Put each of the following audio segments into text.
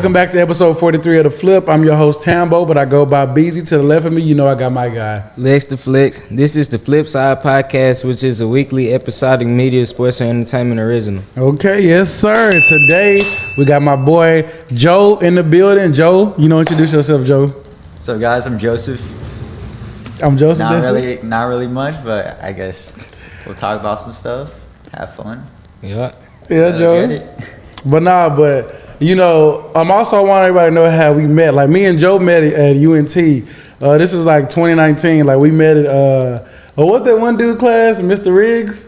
Welcome back to episode 43 of The Flip. I'm your host, Tambo, but I go by Beezy. To the left of me, you know I got my guy. Lex the Flex. This is the Flip Side Podcast, which is a weekly episodic media, sports, and entertainment original. Okay, yes, sir. Today, we got my boy, Joe, in the building. Joe, introduce yourself, Joe. So, guys, I'm Joseph. I'm Joseph. Not really much, but I guess we'll talk about some stuff, have fun. Yeah. Yeah, Joe. But I'm also want everybody to know how we met. Like, me and Joe met at UNT. This was like 2019. Like, we met at, what's that one dude class? Mr. Riggs?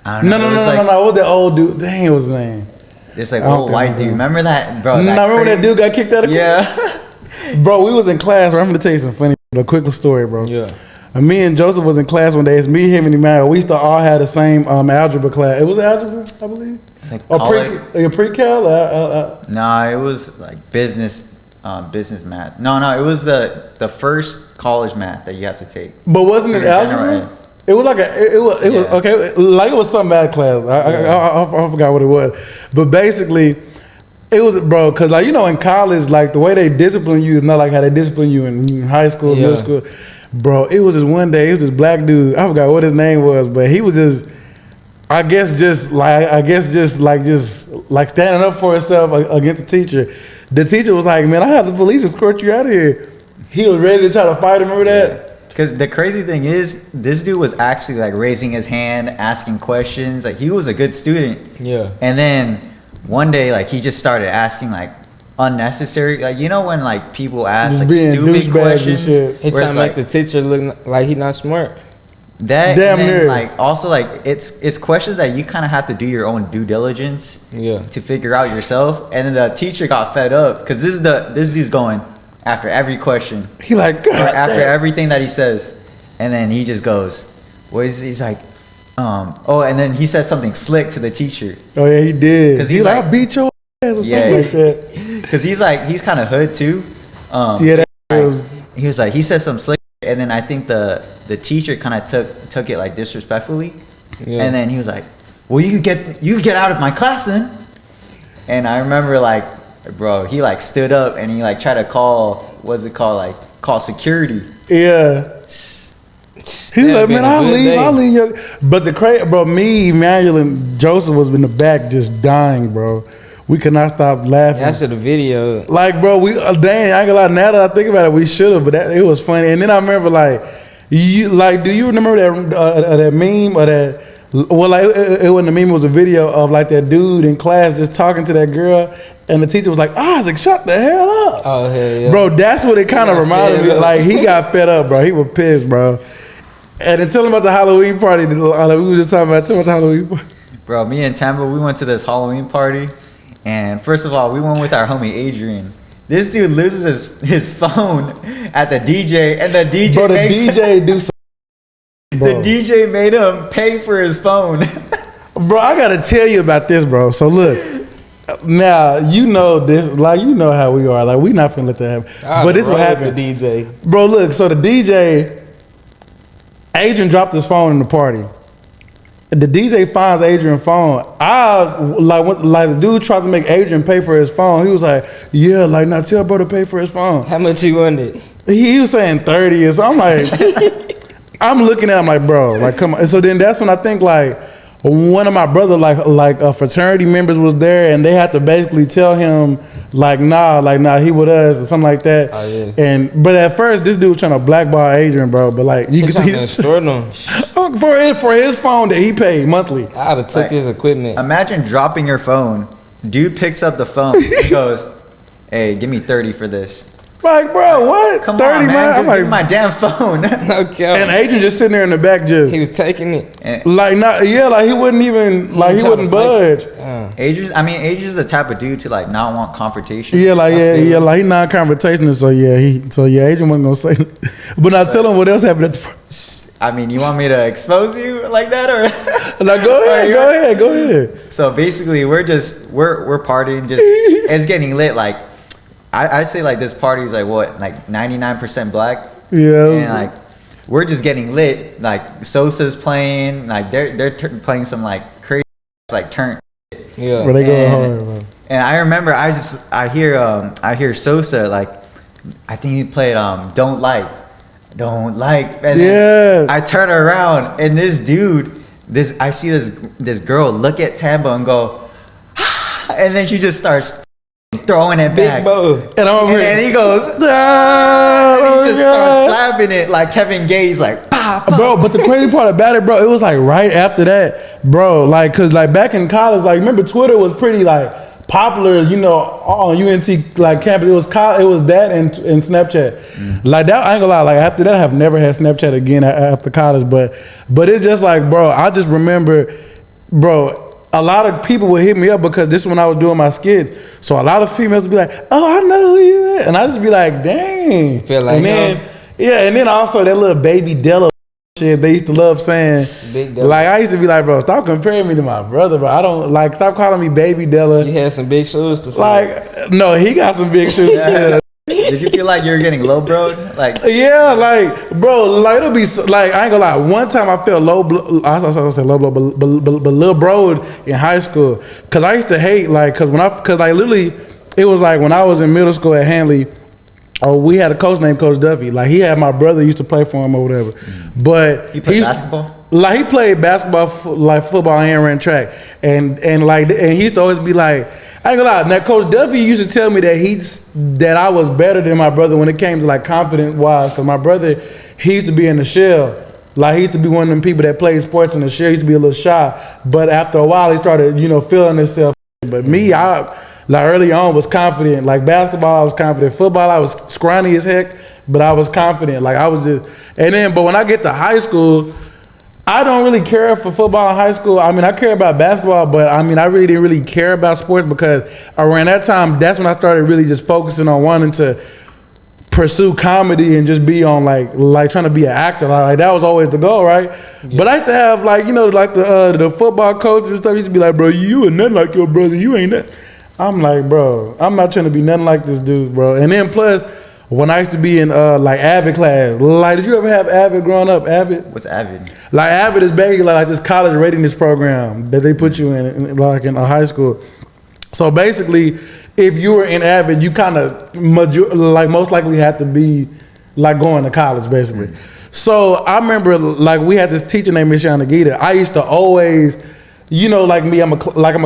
I don't know. No. What's that old dude? Dang, what was his name? It's like old white dude. Remember that, bro? Remember that dude got kicked out of class? Yeah. Bro, we was in class. Bro, I'm going to tell you some funny, a quick story, bro. Yeah. Me and Joseph was in class one day. It's me, him, and Emmanuel. We used to all have the same algebra class. It was algebra, I believe. Pre-cal? No, it was like business math. No, it was the first college math that you have to take. But wasn't it algebra? It was like it was okay. Like it was some math class. I forgot what it was. But basically, it was, bro, because in college, like the way they discipline you is not like how they discipline you in high school, middle school. Bro, it was this one day. It was this black dude. I forgot what his name was, but he was just. I guess just standing up for himself against the teacher. The teacher was like, "Man, I have the police escort you out of here." He was ready to try to fight him. Remember that? Because the crazy thing is, this dude was actually like raising his hand, asking questions. Like, he was a good student. Yeah. And then one day, like, he just started asking like unnecessary, like, when like people ask like stupid questions. He trying to make the teacher look like he not smart. That damn near. Like, also, like, it's questions that you kind of have to do your own due diligence to figure out yourself. And then the teacher got fed up because this dude's going after every question. He like, God, after everything that he says, and then he just goes, he's like, and then he says something slick to the teacher. Oh yeah, he did. Because he's like, "I'll beat your ass," or something like that. Because he's kind of hood too. He was like, he said some slick. And then I think the teacher kind of took it like disrespectfully, and then he was like, "Well, you get out of my class then." And I remember, like, bro, he like stood up and he like tried to call security. Yeah. He was like, "Man, I'll leave you." But the crazy, bro, me, Emmanuel, and Joseph was in the back just dying, bro. We could not stop laughing. That's the video. Like, bro, I ain't gonna lie. Now that I think about it, we should have, but it was funny. And then I remember, do you remember that meme or that? Well, like it wasn't a meme. It was a video of like that dude in class just talking to that girl, and the teacher was like, "Isaac, shut the hell up." Oh hell yeah, bro. That's what it kind of reminded me. Like, he got fed up, bro. He was pissed, bro. And then tell him about the Halloween party. We was just talking about the Halloween party. Bro, me and Tambo, we went to this Halloween party. And first of all, we went with our homie Adrian. This dude loses his phone at the DJ, and the DJ the DJ made him pay for his phone. Bro, I gotta tell you about this, bro. So look, now this, like, how we are. Like, we not finna let that happen. But this what happened. The DJ, bro. Look, so the DJ, Adrian dropped his phone in the party. The DJ finds Adrian's phone. The dude tried to make Adrian pay for his phone. He was like, "Yeah, like, now tell bro to pay for his phone." How much he wanted? He was saying 30 or something. I'm like, I'm looking at him like, bro, like, come on. And so then that's when I think, like, one of my brother, like fraternity members was there, and they had to basically tell him, like, nah, he with us or something like that. Oh, yeah. But at first, this dude was trying to blackball Adrian, bro. But like, you could see for his phone that he paid monthly. I'd have took his equipment. Imagine dropping your phone. Dude picks up the phone. He goes, "Hey, give me 30 for this." Like, bro, what? Come 30, on, man. I'm Just like, give me my damn phone. Okay. And Adrian just sitting there in the back, just he was taking it. Like, he wouldn't even, like, he wouldn't budge. Adrian's the type of dude to like not want confrontation. Yeah, like like he non-confrontational. So Adrian wasn't gonna say. But now tell him what else happened at the. I mean, you want me to expose you like that, or? No, go ahead. So basically, we're partying, it's getting lit. Like, I'd say like this party is like what, like 99% black. Yeah. And like we're just getting lit. Like Sosa's playing. Like they're playing some like crazy like turn. Yeah. Where they going hard, bro. And I remember I hear Sosa, like, I think he played Don't Like. And then I turn around and this dude, I see this girl look at Tambo and go, and then she just starts throwing it back. And he goes, and he just starts slapping it like Kevin Gates, like, bah, bah. Bro, but the crazy part about it, bro, it was like right after that, bro, like, cause like back in college, like, remember Twitter was pretty like popular, you know, on UNT like campus. It was that and Snapchat. Like that, I ain't gonna lie. Like after that, I have never had Snapchat again after college. But it's just like, bro, I just remember, bro, a lot of people would hit me up because this is when I was doing my skits. So a lot of females would be like, "Oh, I know who you is," and I just be like, "Dang." Feel like, and then and then also that little baby Della shit they used to love saying. Like I used to be like, bro, stop comparing me to my brother, bro. I don't like, stop calling me baby Della. You had some big shoes to fill. Like, no, he got some big shoes. Yeah. Did you feel like you were getting low, bro? Like, yeah, like, bro, like it'll be like, I ain't gonna lie. One time I felt low. I was gonna say low blow, but little bro in high school, cause I used to hate like, cause like literally, it was like when I was in middle school at Hanley. Oh, we had a coach named Coach Duffy. Like he had my brother used to play for him or whatever. But he played basketball. Like he played basketball, like football, and ran track, and he used to always be like, I ain't gonna lie. Now Coach Duffy used to tell me that I was better than my brother when it came to like confidence wise, because my brother, he used to be in the shell. Like he used to be one of them people that played sports in the shell. He used to be a little shy, but after a while he started, you know, feeling himself. But me, like early on was confident. Like basketball, I was confident. Football, I was scrawny as heck, but I was confident. Like I was just, but when I get to high school, I don't really care for football in high school. I mean, I care about basketball, but I mean, I really didn't really care about sports because around that time, that's when I started really just focusing on wanting to pursue comedy and just be on like trying to be an actor. Like that was always the goal, right? Yeah. But I used to have like, you know, like the football coaches and stuff used to be like, bro, you are nothing like your brother. You ain't that. I'm like, bro, I'm not trying to be nothing like this dude, bro. And then plus, when I used to be in like Avid class, like, did you ever have Avid growing up? Avid? What's Avid? Like Avid is basically like this college readiness program that they put you in like in a high school. So basically, if you were in Avid, you kind of like most likely had to be like going to college, basically. So I remember like we had this teacher named Miss Yanagita. I used to always, you know, like me, I'm a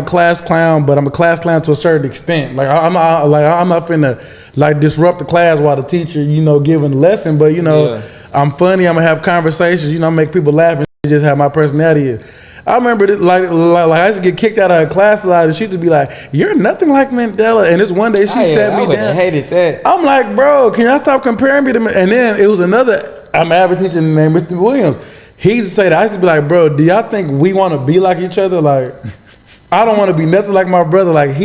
class clown, but I'm a class clown to a certain extent. Like I'm not finna like disrupt the class while the teacher, you know, giving the lesson. But you know, I'm funny. I'm gonna have conversations. You know, make people laugh and just have my personality. I remember that, like I used to get kicked out of her class a lot, and she used to be like, "You're nothing like Mandela." And this one day she sat me down. I hated that. I'm like, bro, can y'all stop comparing me to? And then it was another. I'm an average teacher named Mr. Williams. He used to say that. I used to be like, bro, do y'all think we want to be like each other? Like, I don't want to be nothing like my brother. Like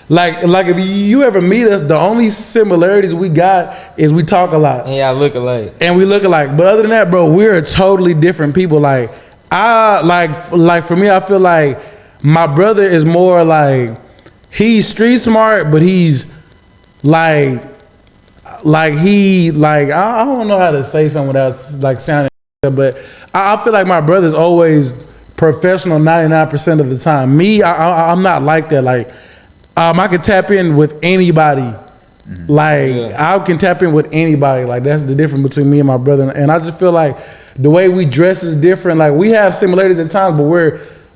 like if you ever meet us, the only similarities we got is we talk a lot. And y'all look alike. And we look alike. But other than that, bro, we're totally different people. Like, like for me, I feel like my brother is more like, he's street smart, but he's like he, like, I don't know how to say something without like sounding, but I feel like my brother's always professional 99% of the time. Me, I'm not like that. Like, I can tap in with anybody. Like, I can tap in with anybody. Like, that's the difference between me and my brother. And I just feel like the way we dress is different. Like, we have similarities at times, but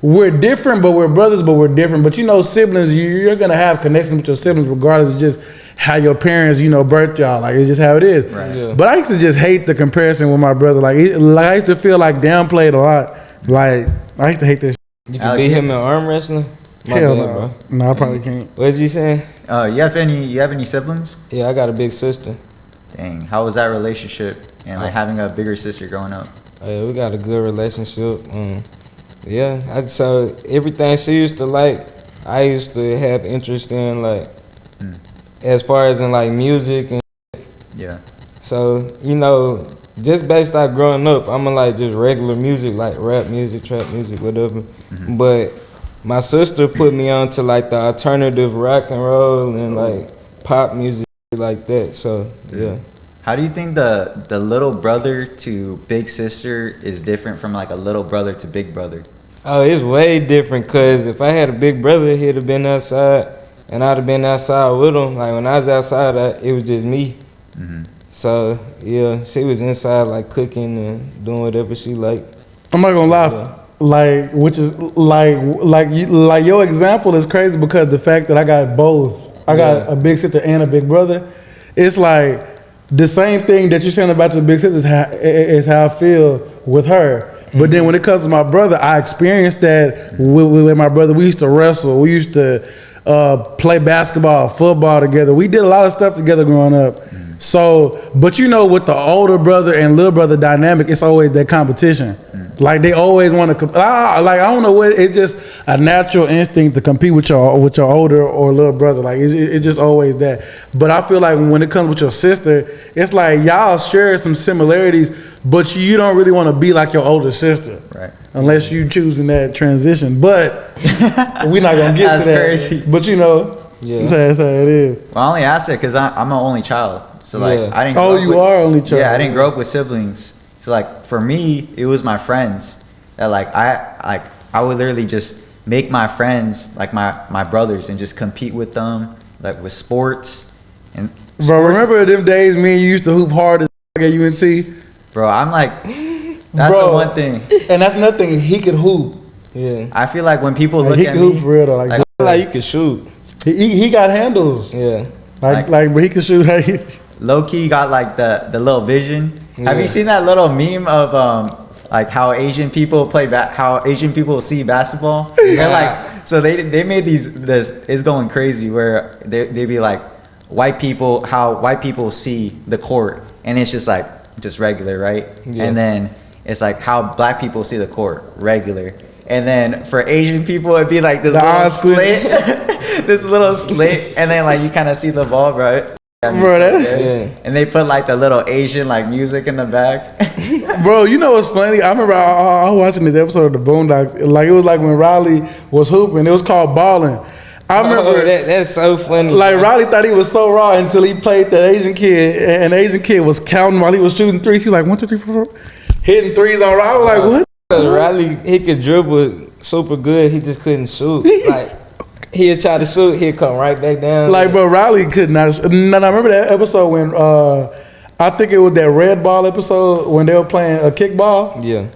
we're different, but we're brothers, but we're different. But you know, siblings, you're gonna have connections with your siblings regardless of just how your parents, you know, birthed y'all. Like, it's just how it is. Right. Yeah. But I used to just hate the comparison with my brother. Like I used to feel like downplayed a lot. Like, I used to hate this. You can beat him in arm wrestling? Hell no. Bro. No, I probably can't. What's he saying? You have any siblings? Yeah, I got a big sister. Dang, how was that relationship and like having a bigger sister growing up? Yeah, we got a good relationship. Yeah, so everything she used to like, I used to have interest in, like, as far as in like music and so, you know, just based off growing up, I'm in like just regular music, like rap music, trap music, whatever. But my sister put me on to like the alternative rock and roll and like pop music like that. So yeah. How do you think the little brother to big sister is different from like a little brother to big brother? Oh, it's way different, cause if I had a big brother, he'd have been outside and I'd have been outside with him. Like when I was outside, it was just me. Mm-hmm. So yeah, she was inside like cooking and doing whatever she liked. I'm not gonna lie, like which is like your example is crazy because the fact that I got both, I got a big sister and a big brother. It's like the same thing that you're saying about your big sister is how I feel with her. But then when it comes to my brother, I experienced that with my brother. We used to wrestle. We used to play basketball, football together. We did a lot of stuff together growing up. So, but you know, with the older brother and little brother dynamic, it's always that competition. Like they always want to, I don't know what, it's just a natural instinct to compete with your older or little brother. Like it's just always that. But I feel like when it comes with your sister, it's like y'all share some similarities, but you don't really want to be like your older sister. Right. Unless you choosing that transition. But we're not going to get to that. Crazy. But you know, that's how it is. Well, I only asked it because I'm an only child. So like I didn't. Oh, you are only child. Yeah, I didn't grow up with siblings. So like for me, it was my friends that I would literally just make my friends like my brothers and just compete with them like with sports and. Bro, remember them days me and you used to hoop hard at UNT? Bro, I'm like, that's the one thing. And that's nothing. He could hoop. Yeah. I feel like when people Like look he at could me, hoop for real though. Like, I feel like you could shoot. he got handles. Yeah. But he could shoot. Like, low key got like the little vision. Have you seen that little meme of like how Asian people how Asian people see basketball? They're like, so they made this it's going crazy where they be like how white people see the court, and it's just like just regular, right? Yeah. And then it's like how black people see the court, regular. And then for Asian people, it'd be like this little slit, this little slit, and then like you kind of see the ball, right? And they put like the little Asian like music in the back. Bro, you know what's funny? I remember I was watching this episode of the Boondocks. Like it was like when Riley was hooping. It was called balling. I remember that's so funny. Like Riley thought he was so raw until he played that Asian kid, and the Asian kid was counting while he was shooting threes. He was like 1, 2, 3, 4, 5, hitting threes on Riley. I was like, what? Riley, he could dribble super good. He just couldn't shoot. Like he'd try to shoot, he'd come right back down. Like, bro, Riley could not. No, I remember that episode when I think it was that red ball episode when they were playing a kickball. Yeah.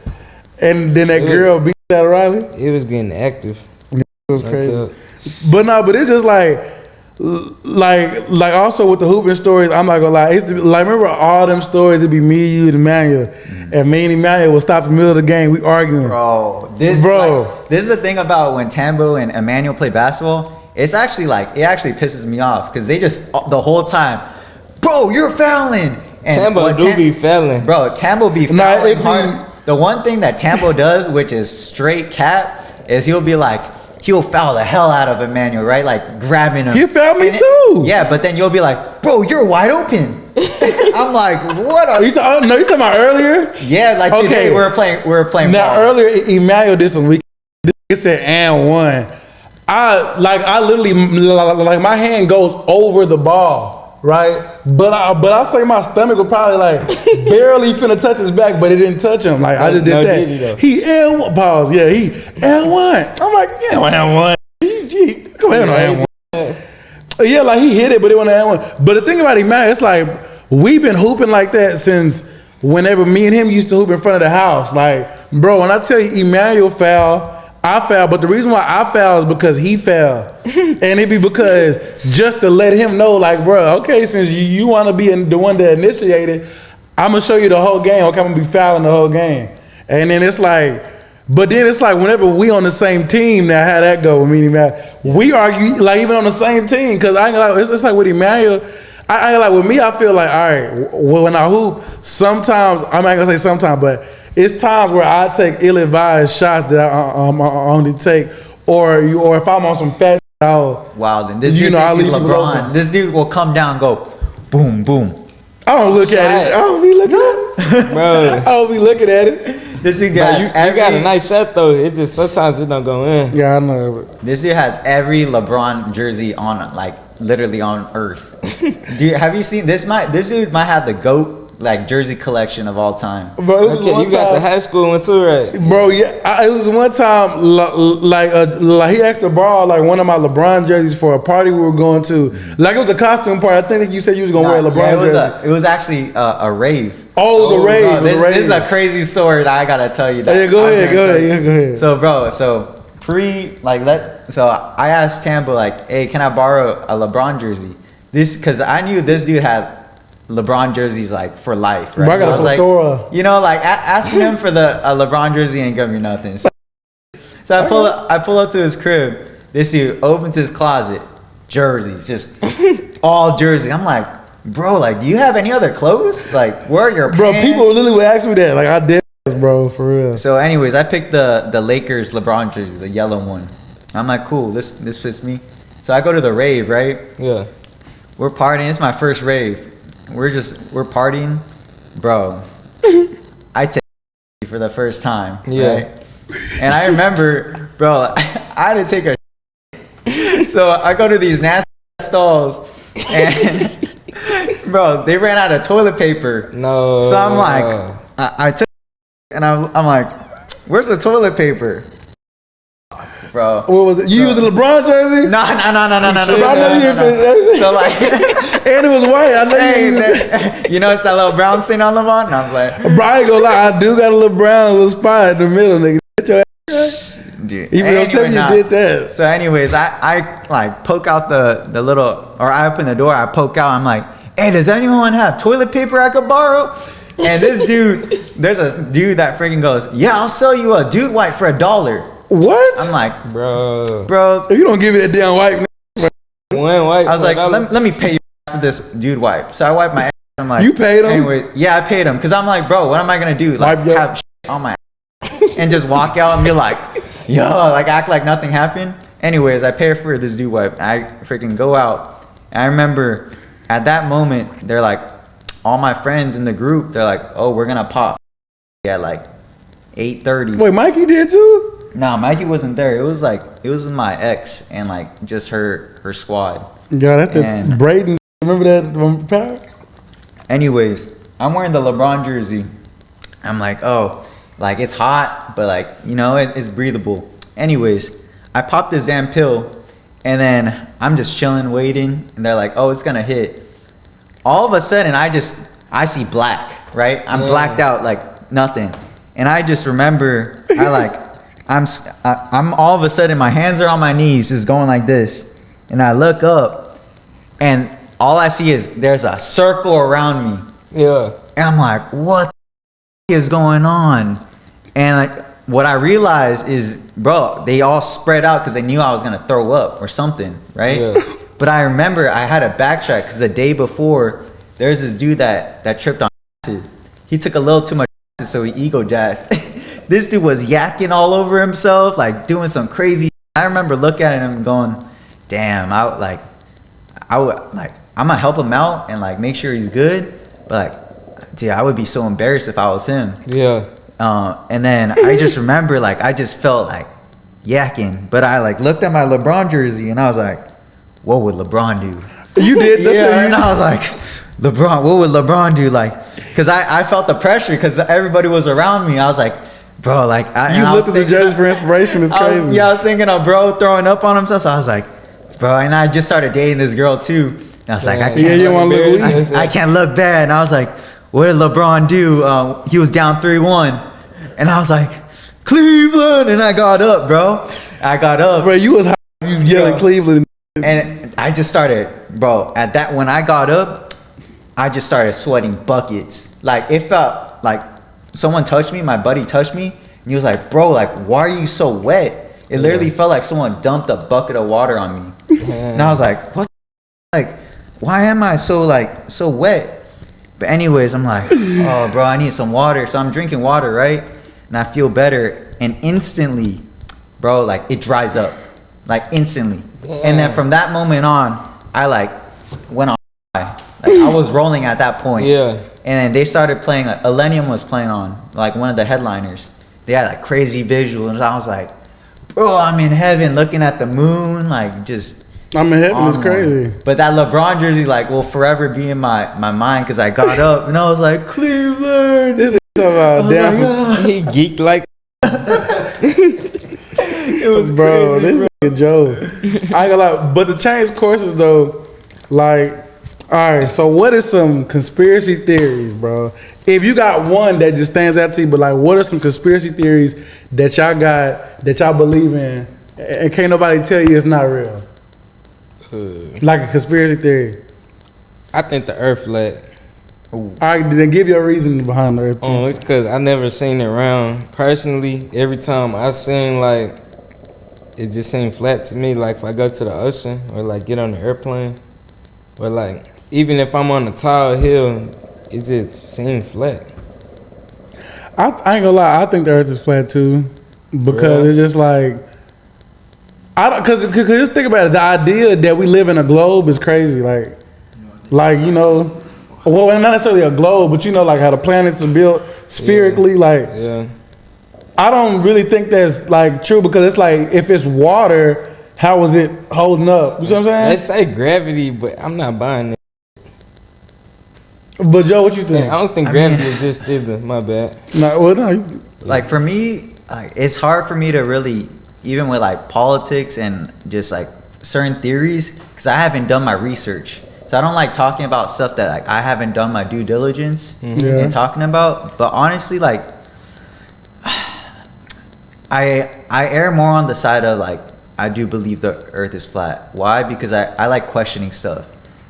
And then that girl beat out of Riley. It was getting active. It was crazy. But it's just like also with the hooping stories, I'm not gonna lie. It used to be, like, remember all them stories? It'd be me, you, and Emmanuel. And me and Emmanuel would stop in the middle of the game. We arguing. This is the thing about when Tambo and Emmanuel play basketball. It's actually like, it actually pisses me off because they just the whole time, bro, you're fouling. And Tambo be fouling. Bro, Tambo be fouling hard. The one thing that Tambo does, which is straight cap, is he'll foul the hell out of Emmanuel, right? Like grabbing him. He fouled me too. Yeah, but then you'll be like, bro, you're wide open. I'm like, what are you talking about earlier? Yeah, like today we were playing now ball. Earlier, Emmanuel did some weak. It said and one. I literally like my hand goes over the ball, right? But I say my stomach was probably like barely finna touch his back, but it didn't touch him. Like I just did that. He N1 pause. Yeah, he N1. I'm like, yeah, N1. Come here, no N1. Yeah, like he hit it, but it wasn't N1. But the thing about Emmanuel, it's like we've been hooping like that since whenever me and him used to hoop in front of the house. Like, bro, when I tell you Emmanuel foul, I foul, but the reason why I foul is because he foul. And it be because just to let him know, like, bro, okay, since you want to be the one that initiated, I'm going to show you the whole game. Okay, I'm going to be fouling the whole game. And then it's like, but then it's like whenever we on the same team, now how that go with me and Emmanuel, we argue like even on the same team. Because I ain't like, it's like with Emmanuel, I ain't like with me, I feel like, all right, when I hoop, sometimes, I'm not going to say sometimes, but it's times where I take ill-advised shots that I only take, or if I'm on some fat, wow, then this dude thinks he's LeBron. This dude will come down and go, boom, boom. I don't look at it. I don't be looking at it. Bro. I don't be looking at it. This dude has you got a nice shot though. It just sometimes it don't go in. Yeah, I know. This dude has every LeBron jersey on, like literally on earth. Have you seen this? This dude might have the GOAT like jersey collection of all time. Bro, it was Okay, one you got the time- high school one too, right? Bro, yeah, it was one time like he asked to borrow like one of my LeBron jerseys for a party we were going to. Like it was a costume party. I think you said you was gonna wear a LeBron jersey. It was actually a rave. Oh, it was a rave. Bro, this is a crazy story that I gotta tell you. That Yeah, go ahead. So, bro, so I asked Tambo like, hey, can I borrow a LeBron jersey? Because I knew this dude had LeBron jerseys like for life, right? Bro, I got So a was plethora. like, you know, like asking him for a LeBron jersey ain't gonna be nothing. So I pull up to his crib. This dude opens his closet, jerseys, just all jerseys. I'm like, bro, like, do you have any other clothes? Like, where are your Bro, pants? people literally would ask me that. Like I did, bro, for real. So, anyways, I picked the Lakers LeBron jersey, the yellow one. I'm like, cool, this fits me. So I go to the rave, right? Yeah. We're partying. It's my first rave. We're partying, bro. I take for the first time, right? And I remember, bro, I had to take a. So I go to these nasty stalls, and bro, they ran out of toilet paper. No. So I'm like, I took, and I'm like, where's the toilet paper, bro? What was it? You used the LeBron jersey? No. I know you didn't. So like, And it was white. I know hey, you used it. you know it's that little brown stain on LeBron? No, I'm like, Bro, I ain't gonna lie. I do got a little brown little spot in the middle, nigga. Get your ass. dude. Even though tell me you did that. So, anyways, I like poke out the little, or I open the door. I poke out. I'm like, hey, does anyone have toilet paper I could borrow? And this dude, there's a dude that freaking goes, yeah, I'll sell you a dude wipe for $1. What? I'm like, bro. If you don't give me that damn white, One white. I was like, $1. let me pay you for this dude wipe. So I wipe my ass. I'm like, You paid him? Anyways, yeah, I paid him because I'm like, bro, what am I gonna do? Like, Wipe your- have shit on my ass and just walk out and be like, yo, like act like nothing happened. Anyways, I pay for this dude wipe. I freaking go out. And I remember at that moment, they're like, all my friends in the group, they're like, oh, we're gonna pop at like 8:30. Wait, Mikey did too? Nah, Mikey wasn't there. It was my ex and like just her squad. Yeah, that's And- Braden. Remember that from Power? Anyways, I'm wearing the LeBron jersey. I'm like, oh, like it's hot, but like, you know, it's breathable. Anyways, I popped this damn pill and then I'm just chilling, waiting. And they're like, oh, it's going to hit. All of a sudden, I see black, right? I'm blacked out like nothing. And I just remember, I'm all of a sudden, my hands are on my knees, just going like this. And I look up and all I see is there's a circle around me. Yeah. And I'm like, what the is going on? And like, what I realized is, bro, they all spread out because they knew I was going to throw up or something, right? Yeah. But I remember I had to backtrack because the day before, there's this dude that tripped on acid. He took a little too much acid, so he ego jazzed. This dude was yakking all over himself, like doing some crazy. I remember looking at him and going, damn, I'm gonna help him out and like make sure he's good. But like, dude, I would be so embarrassed if I was him. Yeah. And then I just remember like I just felt like yakking, but I like looked at my LeBron jersey and I was like, what would LeBron do? You did? Yeah, and I was like, LeBron, what would LeBron do? Like, because I felt the pressure because everybody was around me. I was like, bro, like, You looked at the jersey for inspiration. It's crazy. I was thinking of bro throwing up on himself. So I was like, bro, and I just started dating this girl too. And I was like, I can't look bad. And I was like, what did LeBron do? He was down 3-1. And I was like, Cleveland. And I got up, bro. Bro, you was high. You yelling Cleveland. And I just started, bro, when I got up, I just started sweating buckets. Like, it felt like someone touched me, my buddy touched me, and he was like, bro, like, why are you so wet? It literally felt like someone dumped a bucket of water on me. And I was like, what? Like, why am I so wet? But anyways, I'm like, oh, bro, I need some water. So I'm drinking water, right? And I feel better. And instantly, bro, like, it dries up. Like, instantly. And then from that moment on, I like went on. Like, I was rolling at that point. Yeah. And then they started playing, like Millennium was playing on, like one of the headliners. They had like crazy visuals. And I was like, bro, I'm in heaven looking at the moon, like just I'm in heaven is crazy. But that LeBron jersey, like, will forever be in my mind because I got up and I was like, Cleveland. He geeked like. It was bro. crazy, This is a joke. I ain't gonna lie. But to change courses though, like, all right. So what is some conspiracy theories, bro? If you got one that just stands out to you, but like, what are some conspiracy theories that y'all got that y'all believe in, and can't nobody tell you it's not real? Like a conspiracy theory. I think the Earth flat. All right, then give your reason behind the Earth. Oh, it's because I never seen it round. Personally, every time I seen like, it just seemed flat to me. Like if I go to the ocean or like get on the airplane, or like even if I'm on a tall hill, it just seemed flat. I ain't gonna lie. I think the Earth is flat too, because it's just like, cause just think about it. The idea that we live in a globe is crazy. Like you know. Well, not necessarily a globe, but you know, like how the planets are built spherically. I don't really think that's like true, because it's like, if it's water, how is it holding up? You know what I'm saying? They say gravity, but I'm not buying it. But Joe, what you think? I don't think gravity exists either. My bad. No. Like for me, it's hard for me to really, even with like politics and just like certain theories, because I haven't done my research. So I don't like talking about stuff that like I haven't done my due diligence in talking about. But honestly, like I err more on the side of like, I do believe the Earth is flat. Why? Because I like questioning stuff.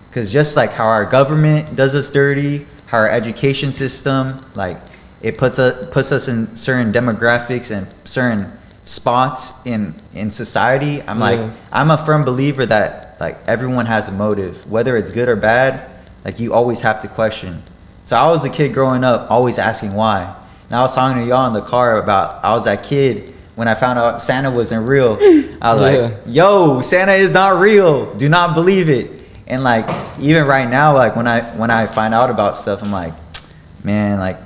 Because just like how our government does us dirty, how our education system, like it puts us in certain demographics and certain spots in society. I'm a firm believer that like everyone has a motive, whether it's good or bad. Like you always have to question. So I was a kid growing up always asking why. And I was talking to y'all in the car about, I was that kid when I found out Santa wasn't real. I was like, yo, Santa is not real, do not believe it. And like even right now, like when I find out about stuff, I'm like, man, like,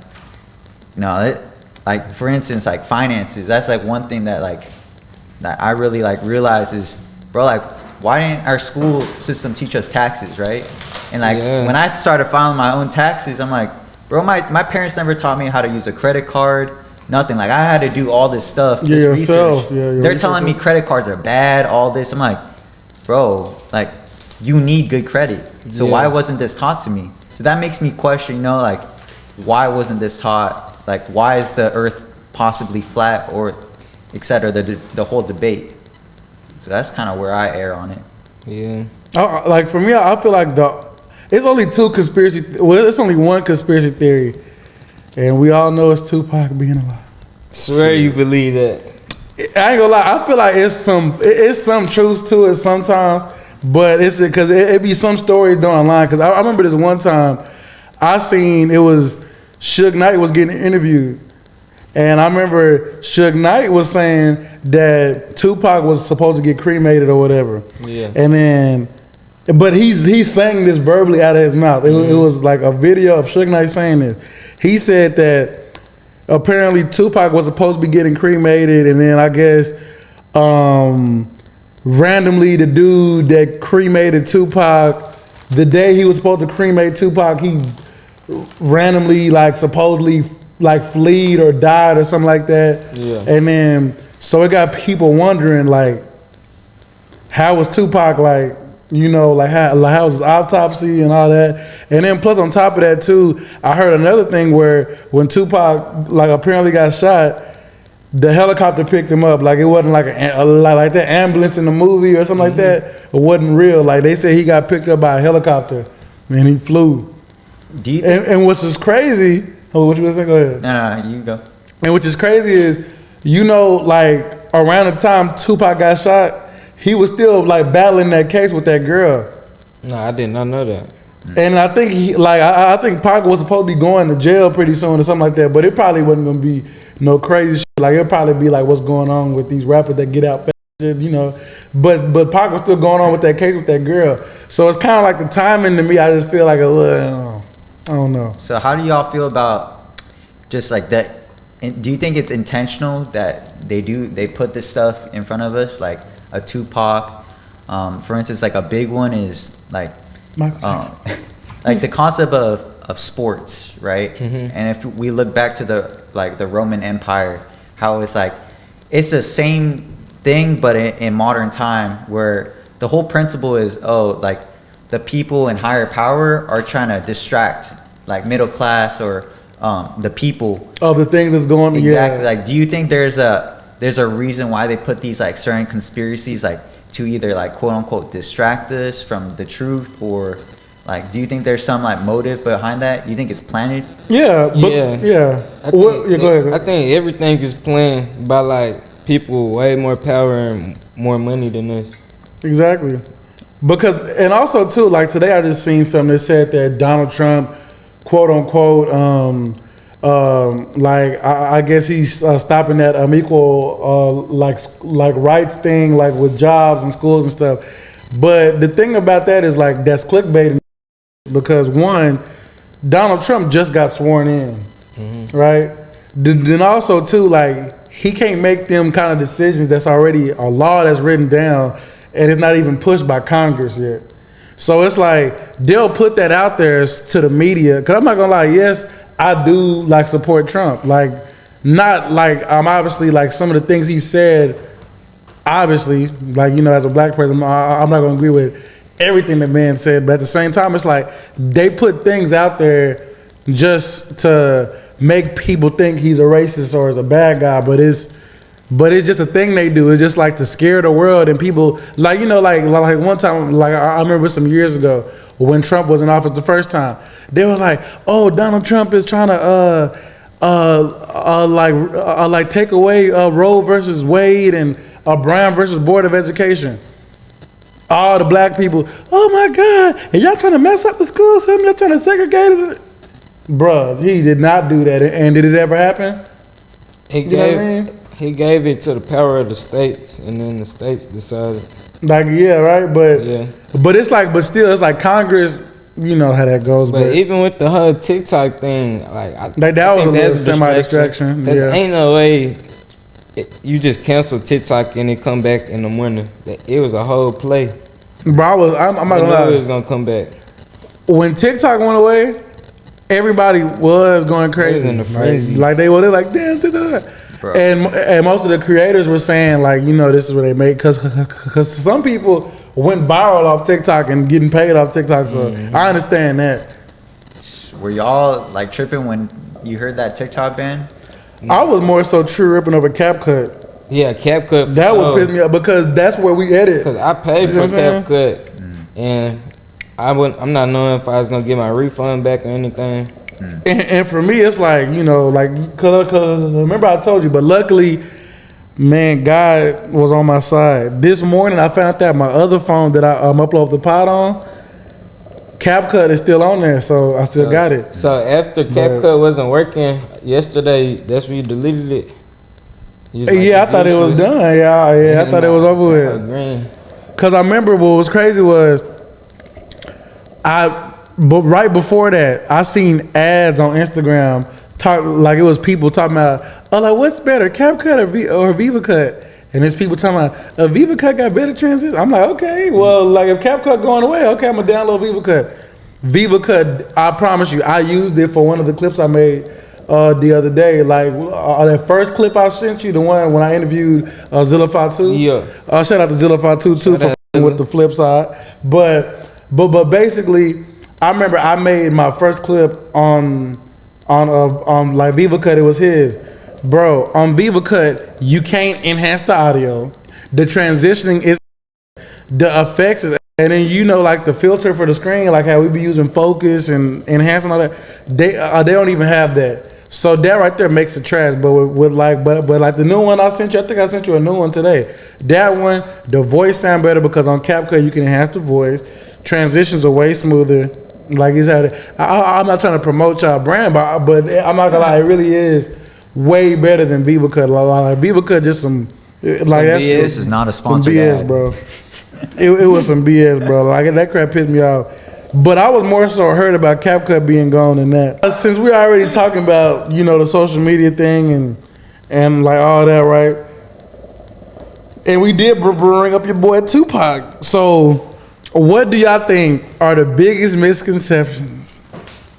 like for instance, like finances, that's like one thing that I really like realize is, bro, like why didn't our school system teach us taxes, right? And like when I started filing my own taxes, I'm like, bro, my parents never taught me how to use a credit card, nothing. Like I had to do all this stuff, this research. They're telling me credit cards are bad, all this. I'm like, bro, like you need good credit. So why wasn't this taught to me? So that makes me question, like why wasn't this taught? Like why is the Earth possibly flat, or et cetera, the whole debate. So that's kind of where I err on it. Yeah. Like for me, I feel like it's only two conspiracy. Well, it's only one conspiracy theory, and we all know it's Tupac being alive. Swear you believe that? I ain't gonna lie. I feel like it's some truth to it sometimes, but it's because it be some stories down the line. Because I remember this one time I seen, it was Suge Knight was getting interviewed. And I remember Suge Knight was saying that Tupac was supposed to get cremated or whatever. Yeah. And then, but he's saying this verbally out of his mouth. It was like a video of Suge Knight saying this. He said that apparently Tupac was supposed to be getting cremated, and then I guess randomly the dude that cremated Tupac, the day he was supposed to cremate Tupac, he randomly supposedly fleed or died or something like that. Yeah. And then so it got people wondering how was Tupac how was his autopsy and all that. And then plus on top of that too, I heard another thing where when Tupac apparently got shot, the helicopter picked him up. Like it wasn't like that ambulance in the movie or something like that. It wasn't real. Like they said he got picked up by a helicopter and he flew. And what's just crazy. Oh, what you gonna say? Go ahead. No, you go. And which is crazy is, around the time Tupac got shot, he was still battling that case with that girl. No, I did not know that. And I think I think Pac was supposed to be going to jail pretty soon or something like that. But it probably wasn't gonna be no crazy shit. It'll probably be what's going on with these rappers that get out fast, But Pac was still going on with that case with that girl. So it's kind of like the timing to me. I just feel like a little. I don't know. So how do y'all feel about just that? Do you think it's intentional that they put this stuff in front of us, like a Tupac, For instance, like a big one is like Michael Jackson. like the concept of sports, right? Mm-hmm. And if we look back to the Roman Empire, how it's like it's the same thing, but in modern time, where the whole principle is like the people in higher power are trying to distract like middle class or the people of the things that's going on. Exactly. Like, do you think there's a reason why they put these like certain conspiracies like to either like quote unquote distract us from the truth, or like do you think there's some like motive behind that? You think it's planted? Yeah. Go ahead. I think everything is planned by like people way more power and more money than us. Exactly. Because, and also too, like today I just seen something that said that Donald Trump, quote unquote, like I guess he's stopping that equal like rights thing, like with jobs and schools and stuff. But the thing about that is like that's clickbait, because one, Donald Trump just got sworn in, right? Then also too, like he can't make them kind of decisions that's already a law that's written down, and it's not even pushed by Congress yet. So it's like they'll put that out there to the media. Cause I'm not gonna lie, yes, I do like support Trump. Like, not like I'm obviously like some of the things he said. Obviously, like, you know, as a black person, I'm not gonna agree with everything the man said. But at the same time, it's like they put things out there just to make people think he's a racist or is a bad guy. But it's just a thing they do. It's just like to scare the world, and people like, you know, like one time, like I remember some years ago when Trump was in office the first time, they were like, "Oh, Donald Trump is trying to like take away Roe versus Wade and Bryant versus Board of Education." All the black people, "Oh my God, and y'all trying to mess up the school system? Y'all trying to segregate it?" Bruh, he did not do that. And did it ever happen? He gave it to the power of the states, and then the states decided. Like, yeah, right? But it's like, but still, it's like Congress, you know how that goes. But even with the whole TikTok thing, like that was a little semi-distraction. Because ain't no way you just cancel TikTok and it come back in the morning. It was a whole play. Bro, I'm not gonna lie. It was gonna come back. When TikTok went away, everybody was going crazy. In the frenzy. Like they're like, damn, bro. And most of the creators were saying, like, you know, this is what they make, because some people went viral off TikTok and getting paid off TikTok. So I understand that. Were y'all like tripping when you heard that TikTok ban? I was more so tripping over CapCut. Yeah, CapCut. That would piss me up, because that's where we edit. Because I paid for CapCut, and I'm not knowing if I was gonna get my refund back or anything. And for me, it's like, you know, like, cause remember I told you, but luckily, man, God was on my side. This morning, I found that my other phone that I upload the pod on, CapCut is still on there, so I still got it. So after CapCut wasn't working yesterday, that's when you deleted it? I thought it was done. Yeah, I thought it was over with. Because I remember what was crazy was, but right before that, I seen ads on Instagram like it was people talking about, oh, like, what's better, CapCut or VivaCut? And there's people talking about, VivaCut got better transition. I'm like, okay, well, like if CapCut going away, okay, I'm gonna download VivaCut. VivaCut, I promise you, I used it for one of the clips I made the other day. Like that first clip I sent you, the one when I interviewed Zilla Fatu. Yeah. Shout out to Zilla Fatu too for with the flip side. But basically, I remember I made my first clip on like VivaCut. It was his, bro. On VivaCut, you can't enhance the audio. The transitioning is, the effects is, and then, you know, like the filter for the screen, like how we be using focus and enhancing all that. They don't even have that. So that right there makes it trash. But with like the new one I sent you, I think I sent you a new one today. That one, the voice sound better because on CapCut you can enhance the voice. Transitions are way smoother. Like he's had it. I'm not trying to promote y'all brand, but I'm not gonna lie, it really is way better than VivaCut. Like VivaCut just some like that's BS. This is not a sponsored BS, ad. Bro. It was some BS, bro. Like that crap pissed me off. But I was more so hurt about CapCut being gone than that. Since we're already talking about, you know, the social media thing and like all that, right? And we did bring up your boy Tupac. So, what do y'all think are the biggest misconceptions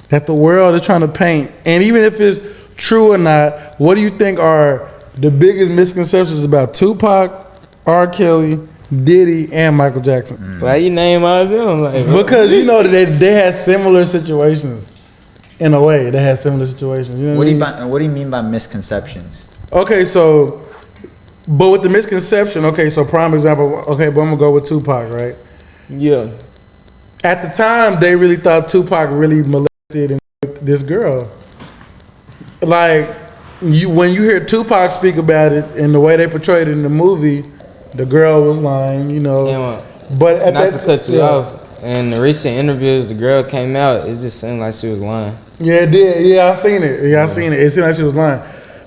that the world is trying to paint? And even if it's true or not, what do you think are the biggest misconceptions about Tupac, R. Kelly, Diddy, and Michael Jackson? Why you name all of them? Like, Because you know they had similar situations. In a way, they had similar situations. You know What do you mean by misconceptions? Okay, so, but with the misconception, okay, so prime example, okay, but I'm gonna go with Tupac, right? Yeah. At the time, they really thought Tupac really molested and raped this girl. Like, when you hear Tupac speak about it and the way they portrayed it in the movie, the girl was lying, you know. Yeah, but at not that to cut you off, in the recent interviews, the girl came out, it just seemed like she was lying. Yeah, it did. Yeah, I seen it. Yeah, I seen it. It seemed like she was lying.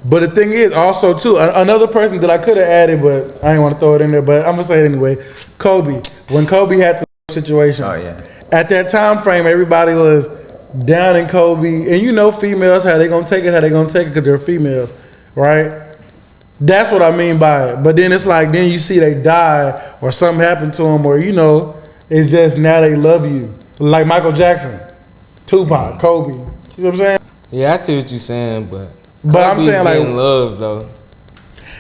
But the thing is, also too, another person that I could have added, but I didn't want to throw it in there. But I'm gonna say it anyway. Kobe. When Kobe had the situation, at that time frame, everybody was down in Kobe, and you know, females how they gonna take it, because they're females, right? That's what I mean by it. But then it's like, then you see they die or something happened to them, or you know, it's just now they love you, like Michael Jackson, Tupac, Kobe. You know what I'm saying? Yeah, I see what you're saying, but I'm saying like love though.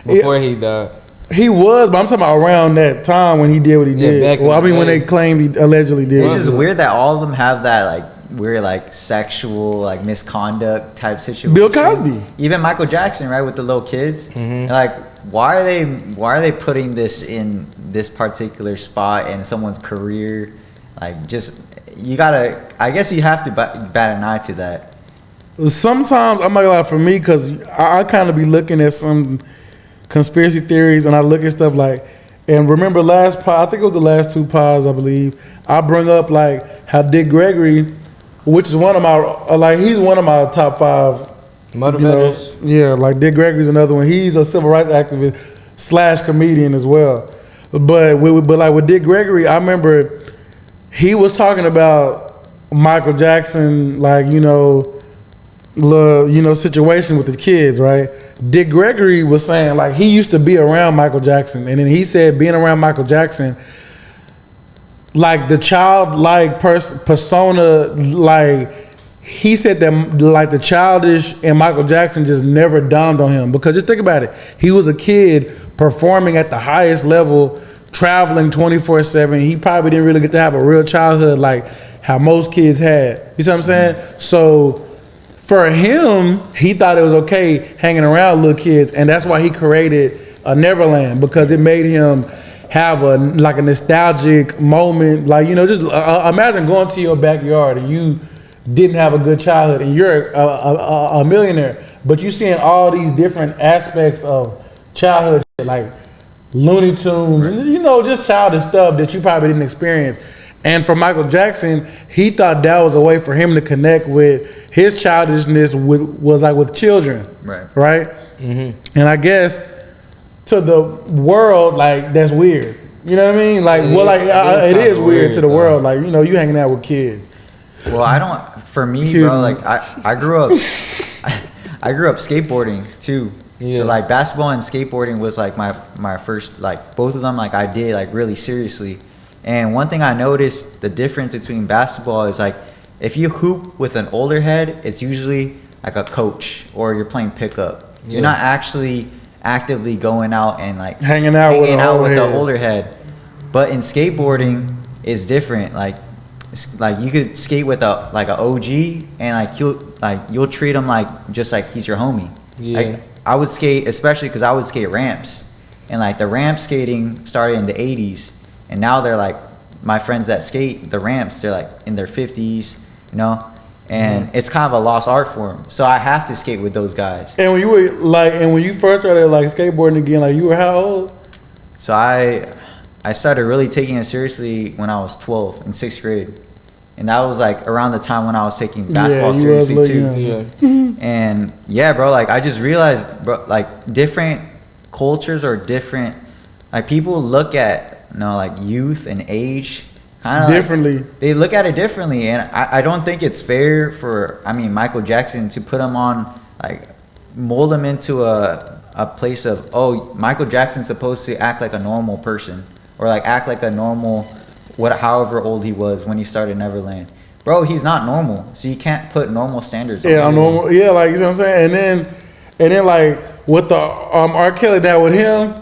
Before he died, he was, but I'm talking about around that time when he did what he did. Well, I mean, when they claimed he allegedly did. It's just weird that all of them have that like weird like sexual like misconduct type situation. Bill Cosby, even Michael Jackson, right, with the little kids. And, like, why are they putting this in this particular spot in someone's career? Like, just you gotta. I guess you have to bat an eye to that. Sometimes I'm not gonna lie, for me, because I kind of be looking at some conspiracy theories, and I look at stuff like, and remember last pod, I think it was the last two pods, I believe, I bring up like how Dick Gregory, which is one of my, like he's one of my top 5 motivators. You know, yeah, like Dick Gregory's another one. He's a civil rights activist / comedian as well. But like with Dick Gregory, I remember he was talking about Michael Jackson, like, you know, situation with the kids, right? Dick Gregory was saying like he used to be around Michael Jackson, and then he said being around Michael Jackson, like the childlike persona, like he said that like the childish in Michael Jackson just never dawned on him, because just think about it, he was a kid performing at the highest level, traveling 24/7. He probably didn't really get to have a real childhood like how most kids had. You see what I'm saying? So for him, he thought it was okay hanging around little kids, and that's why he created a Neverland, because it made him have a nostalgic moment. Like, you know, just imagine going to your backyard and you didn't have a good childhood, and you're a millionaire, but you seeing all these different aspects of childhood, like Looney Tunes, and you know, just childish stuff that you probably didn't experience. And for Michael Jackson, he thought that was a way for him to connect with his childishness with children, right? Mm-hmm. And I guess to the world, like, that's weird. You know what I mean? Like, it is weird to the world. Like, you know, you hanging out with kids. Well, for me, bro, like I grew up skateboarding too. Yeah. So like basketball and skateboarding was like my first, like both of them like I did like really seriously. And one thing I noticed, the difference between basketball is like if you hoop with an older head, it's usually like a coach or you're playing pickup. Yeah. You're not actually actively going out and like hanging out with the older head. But in skateboarding, it's different. Like you could skate with an OG, and you'll treat him like just like he's your homie. Yeah. Like, I would skate, especially because I would skate ramps, and like the ramp skating started in the 80s, and now they're like my friends that skate the ramps, they're like in their 50s, you know, and it's kind of a lost art form. So I have to skate with those guys. And when you were when you first started like skateboarding again, like you were how old? So I started really taking it seriously when I was 12 in 6th grade. And that was like around the time when I was taking basketball seriously too. Yeah. And yeah, bro, like I just realized, bro, like different cultures or different, like people look at, you know, like youth and age kind of differently. Like, they look at it differently. And I don't think it's fair for, Michael Jackson to put him on, like mold him into a a place of, oh, Michael Jackson's supposed to act like a normal person, or like act like a normal, however old he was when he started Neverland. Bro, he's not normal, so you can't put normal standards on him. Normal. Yeah, like, you know what I'm saying? And then like with the R. Kelly now with him,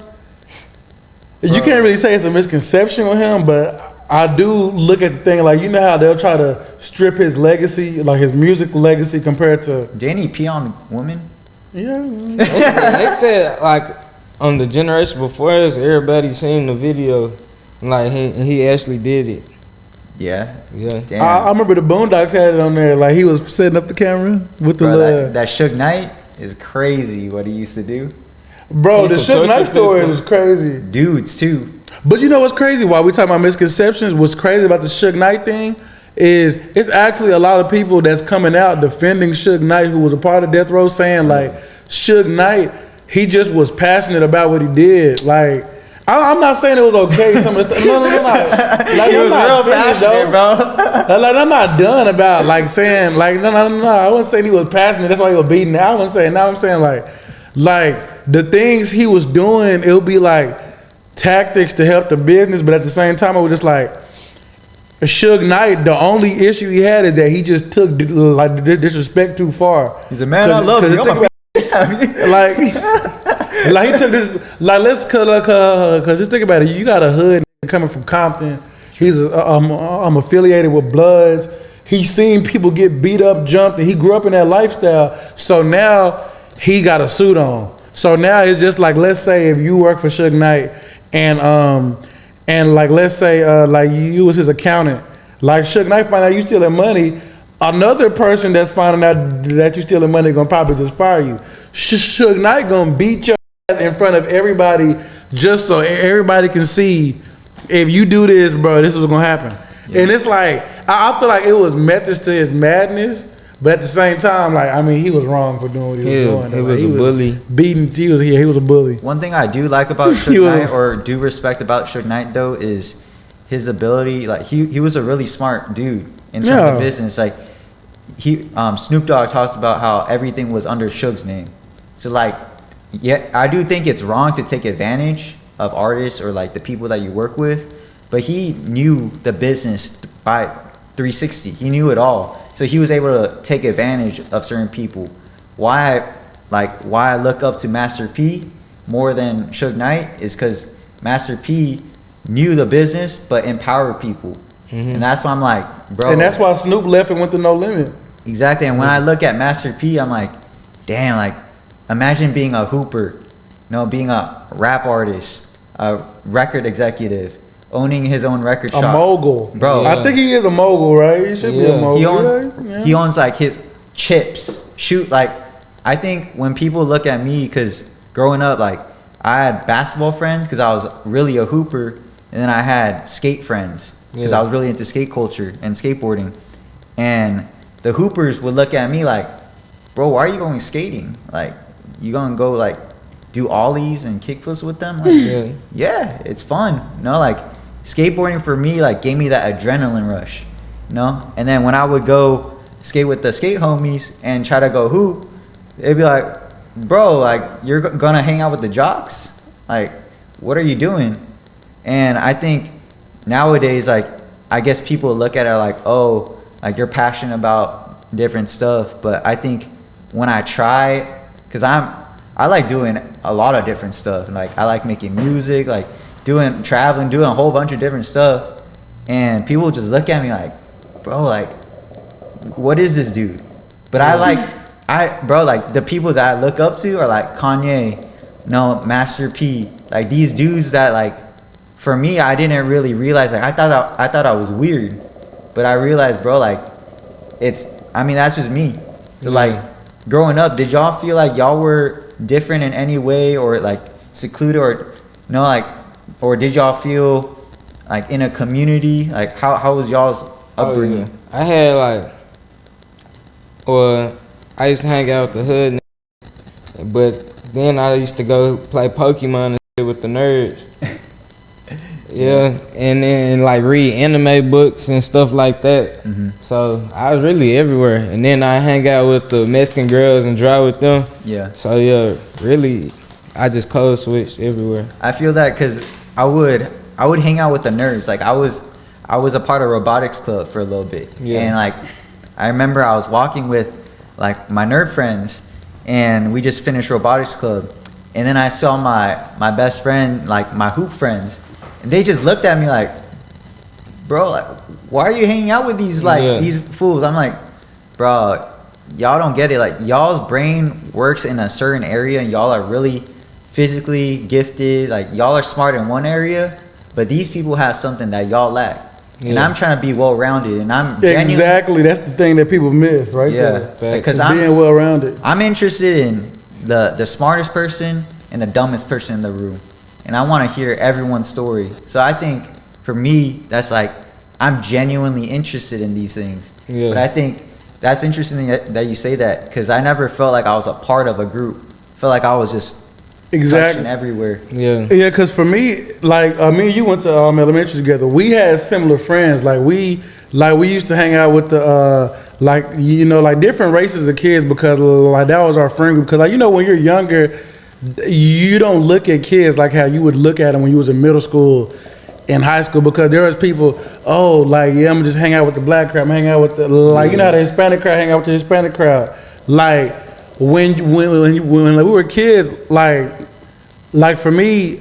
you can't really say it's a misconception with him, but I do look at the thing like, you know how they'll try to strip his legacy, like his music legacy compared to. Didn't he pee on women? Yeah. They said like on the generation before us, everybody seen the video, like he actually did it. Yeah. Damn. I remember the Boondocks had it on there, like he was setting up the camera with the Bro, that Suge Knight is crazy what he used to do. Bro, the Suge Knight story is crazy. Dudes too. But you know what's crazy? While we talk about misconceptions, what's crazy about the Suge Knight thing is it's actually a lot of people that's coming out defending Suge Knight, who was a part of Death Row, saying like Suge Knight, he just was passionate about what he did. Like, I'm not saying it was okay. Some of the stuff. No. Like, he was real passionate, bro. Like, I'm not done about like saying like no. I wasn't saying he was passionate. That's why he was beating. I wasn't saying. Now I'm saying like the things he was doing, it'll be like tactics to help the business, but at the same time, I was just like, Suge Knight, the only issue he had is that he just took like disrespect too far. He's a man I love you. Like he took this, like let's cause just think about it. You got a hood coming from Compton. I'm affiliated with Bloods. He's seen people get beat up, jumped, and he grew up in that lifestyle. So now he got a suit on. So now it's just like, let's say if you work for Suge Knight and like let's say like you was his accountant, like Suge Knight find out you stealing money, another person that's finding out that you stealing money gonna probably just fire you. Suge Knight gonna beat your ass in front of everybody just so everybody can see, if you do this, bro, this is what's gonna happen. Yeah. And it's like I feel like it was methods to his madness, but at the same time, like, I mean, he was wrong for doing what he was doing. He was a bully. He was a bully. One thing I do like about Suge Knight, or do respect about Suge Knight, though, is his ability. Like, he was a really smart dude in terms of business. Like, Snoop Dogg talks about how everything was under Suge's name. So, like, yeah, I do think it's wrong to take advantage of artists or, like, the people that you work with. But he knew the business by 360. He knew it all. So he was able to take advantage of certain people. Why I look up to Master P more than Suge Knight is because Master P knew the business but empowered people. Mm-hmm. And that's why I'm like, bro. And that's why Snoop left and went to No Limit. Exactly. And when I look at Master P, I'm like, damn, like, imagine being a hooper, being a rap artist, a record executive, owning his own record shop. A mogul. Bro. I think he is a mogul, right? He should be a mogul. He owns like his chips. I think when people look at me, because growing up, like, I had basketball friends because I was really a hooper, and then I had skate friends because I was really into skate culture and skateboarding. And the hoopers would look at me like, bro, why are you going skating? Like, you gonna go like do ollies and kickflips with them? Like, yeah, it's fun. Like, skateboarding for me, like, gave me that adrenaline rush, And then when I would go skate with the skate homies and try to go hoop, they'd be like, bro, like, you're gonna hang out with the jocks? Like, what are you doing? And I think nowadays, like, I guess people look at it like, oh, like, you're passionate about different stuff. But I think when I try, because I like doing a lot of different stuff. Like, I like making music, like, traveling, doing a whole bunch of different stuff, and people just look at me like, bro, like, what is this dude? But like, the people that I look up to are like Kanye, Master P, like, these dudes that, like, for me, I didn't really realize, like, I thought I was weird, but I realized, bro, like, that's just me. So like, growing up, did y'all feel like y'all were different in any way, or like secluded, or or did y'all feel like in a community? Like, how was y'all's upbringing? I had I used to hang out with the hood, but then I used to go play Pokemon and shit with the nerds. And then like read anime books and stuff like that. Mm-hmm. So I was really everywhere. And then I hang out with the Mexican girls and drive with them. Yeah. So really, I just code switched everywhere. I feel that because I would hang out with the nerds. Like I was a part of robotics club for a little bit, and like I remember I was walking with like my nerd friends, and we just finished robotics club, and then I saw my best friend, like my hoop friends, and they just looked at me like, bro, like why are you hanging out with these these fools? I'm like, bro, y'all don't get it. Like y'all's brain works in a certain area, and y'all are really physically gifted. Like y'all are smart in one area, but these people have something that y'all lack. And I'm trying to be well-rounded, and I'm exactly that's the thing that people miss, right? Yeah, because I'm being well-rounded. I'm interested in the smartest person and the dumbest person in the room, and I want to hear everyone's story. So I think for me, that's like I'm genuinely interested in these things. Yeah. But I think that's interesting that you say that, because I never felt like I was a part of a group. I felt like I was just touching everywhere. Yeah, because for me, like me and you went to elementary together. We had similar friends. Like we used to hang out with the like different races of kids, because like that was our friend group. Because like when you're younger, you don't look at kids like how you would look at them when you was in middle school and high school, because there was people, I'm gonna just hang out with the black crowd, I'm hang out with the how the Hispanic crowd, hang out with the Hispanic crowd. Like when we were kids, like for me,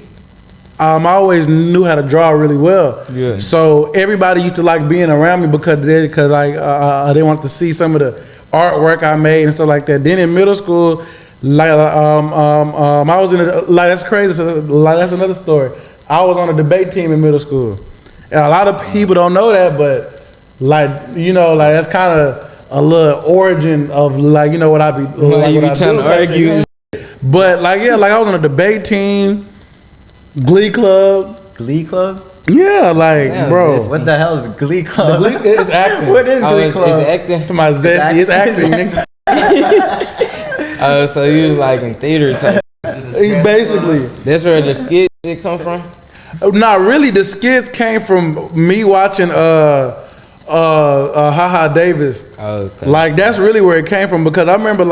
I always knew how to draw really well. Yeah. So everybody used to like being around me because they wanted to see some of the artwork I made and stuff like that. Then in middle school, I was in that's crazy. So, that's another story. I was on a debate team in middle school, and a lot of people don't know that, but that's kind of a little origin of what I be trying to argue. But I was on a debate team, Glee Club. Glee Club? Yeah, bro. What the hell is Glee Club? It's acting. What is Glee Club? It's acting. To my zesty, it's acting. So you was like in theater type. Basically. That's where the skit shit come from? Not really. The skits came from me watching Ha Davis. Okay. That's really where it came from, because I remember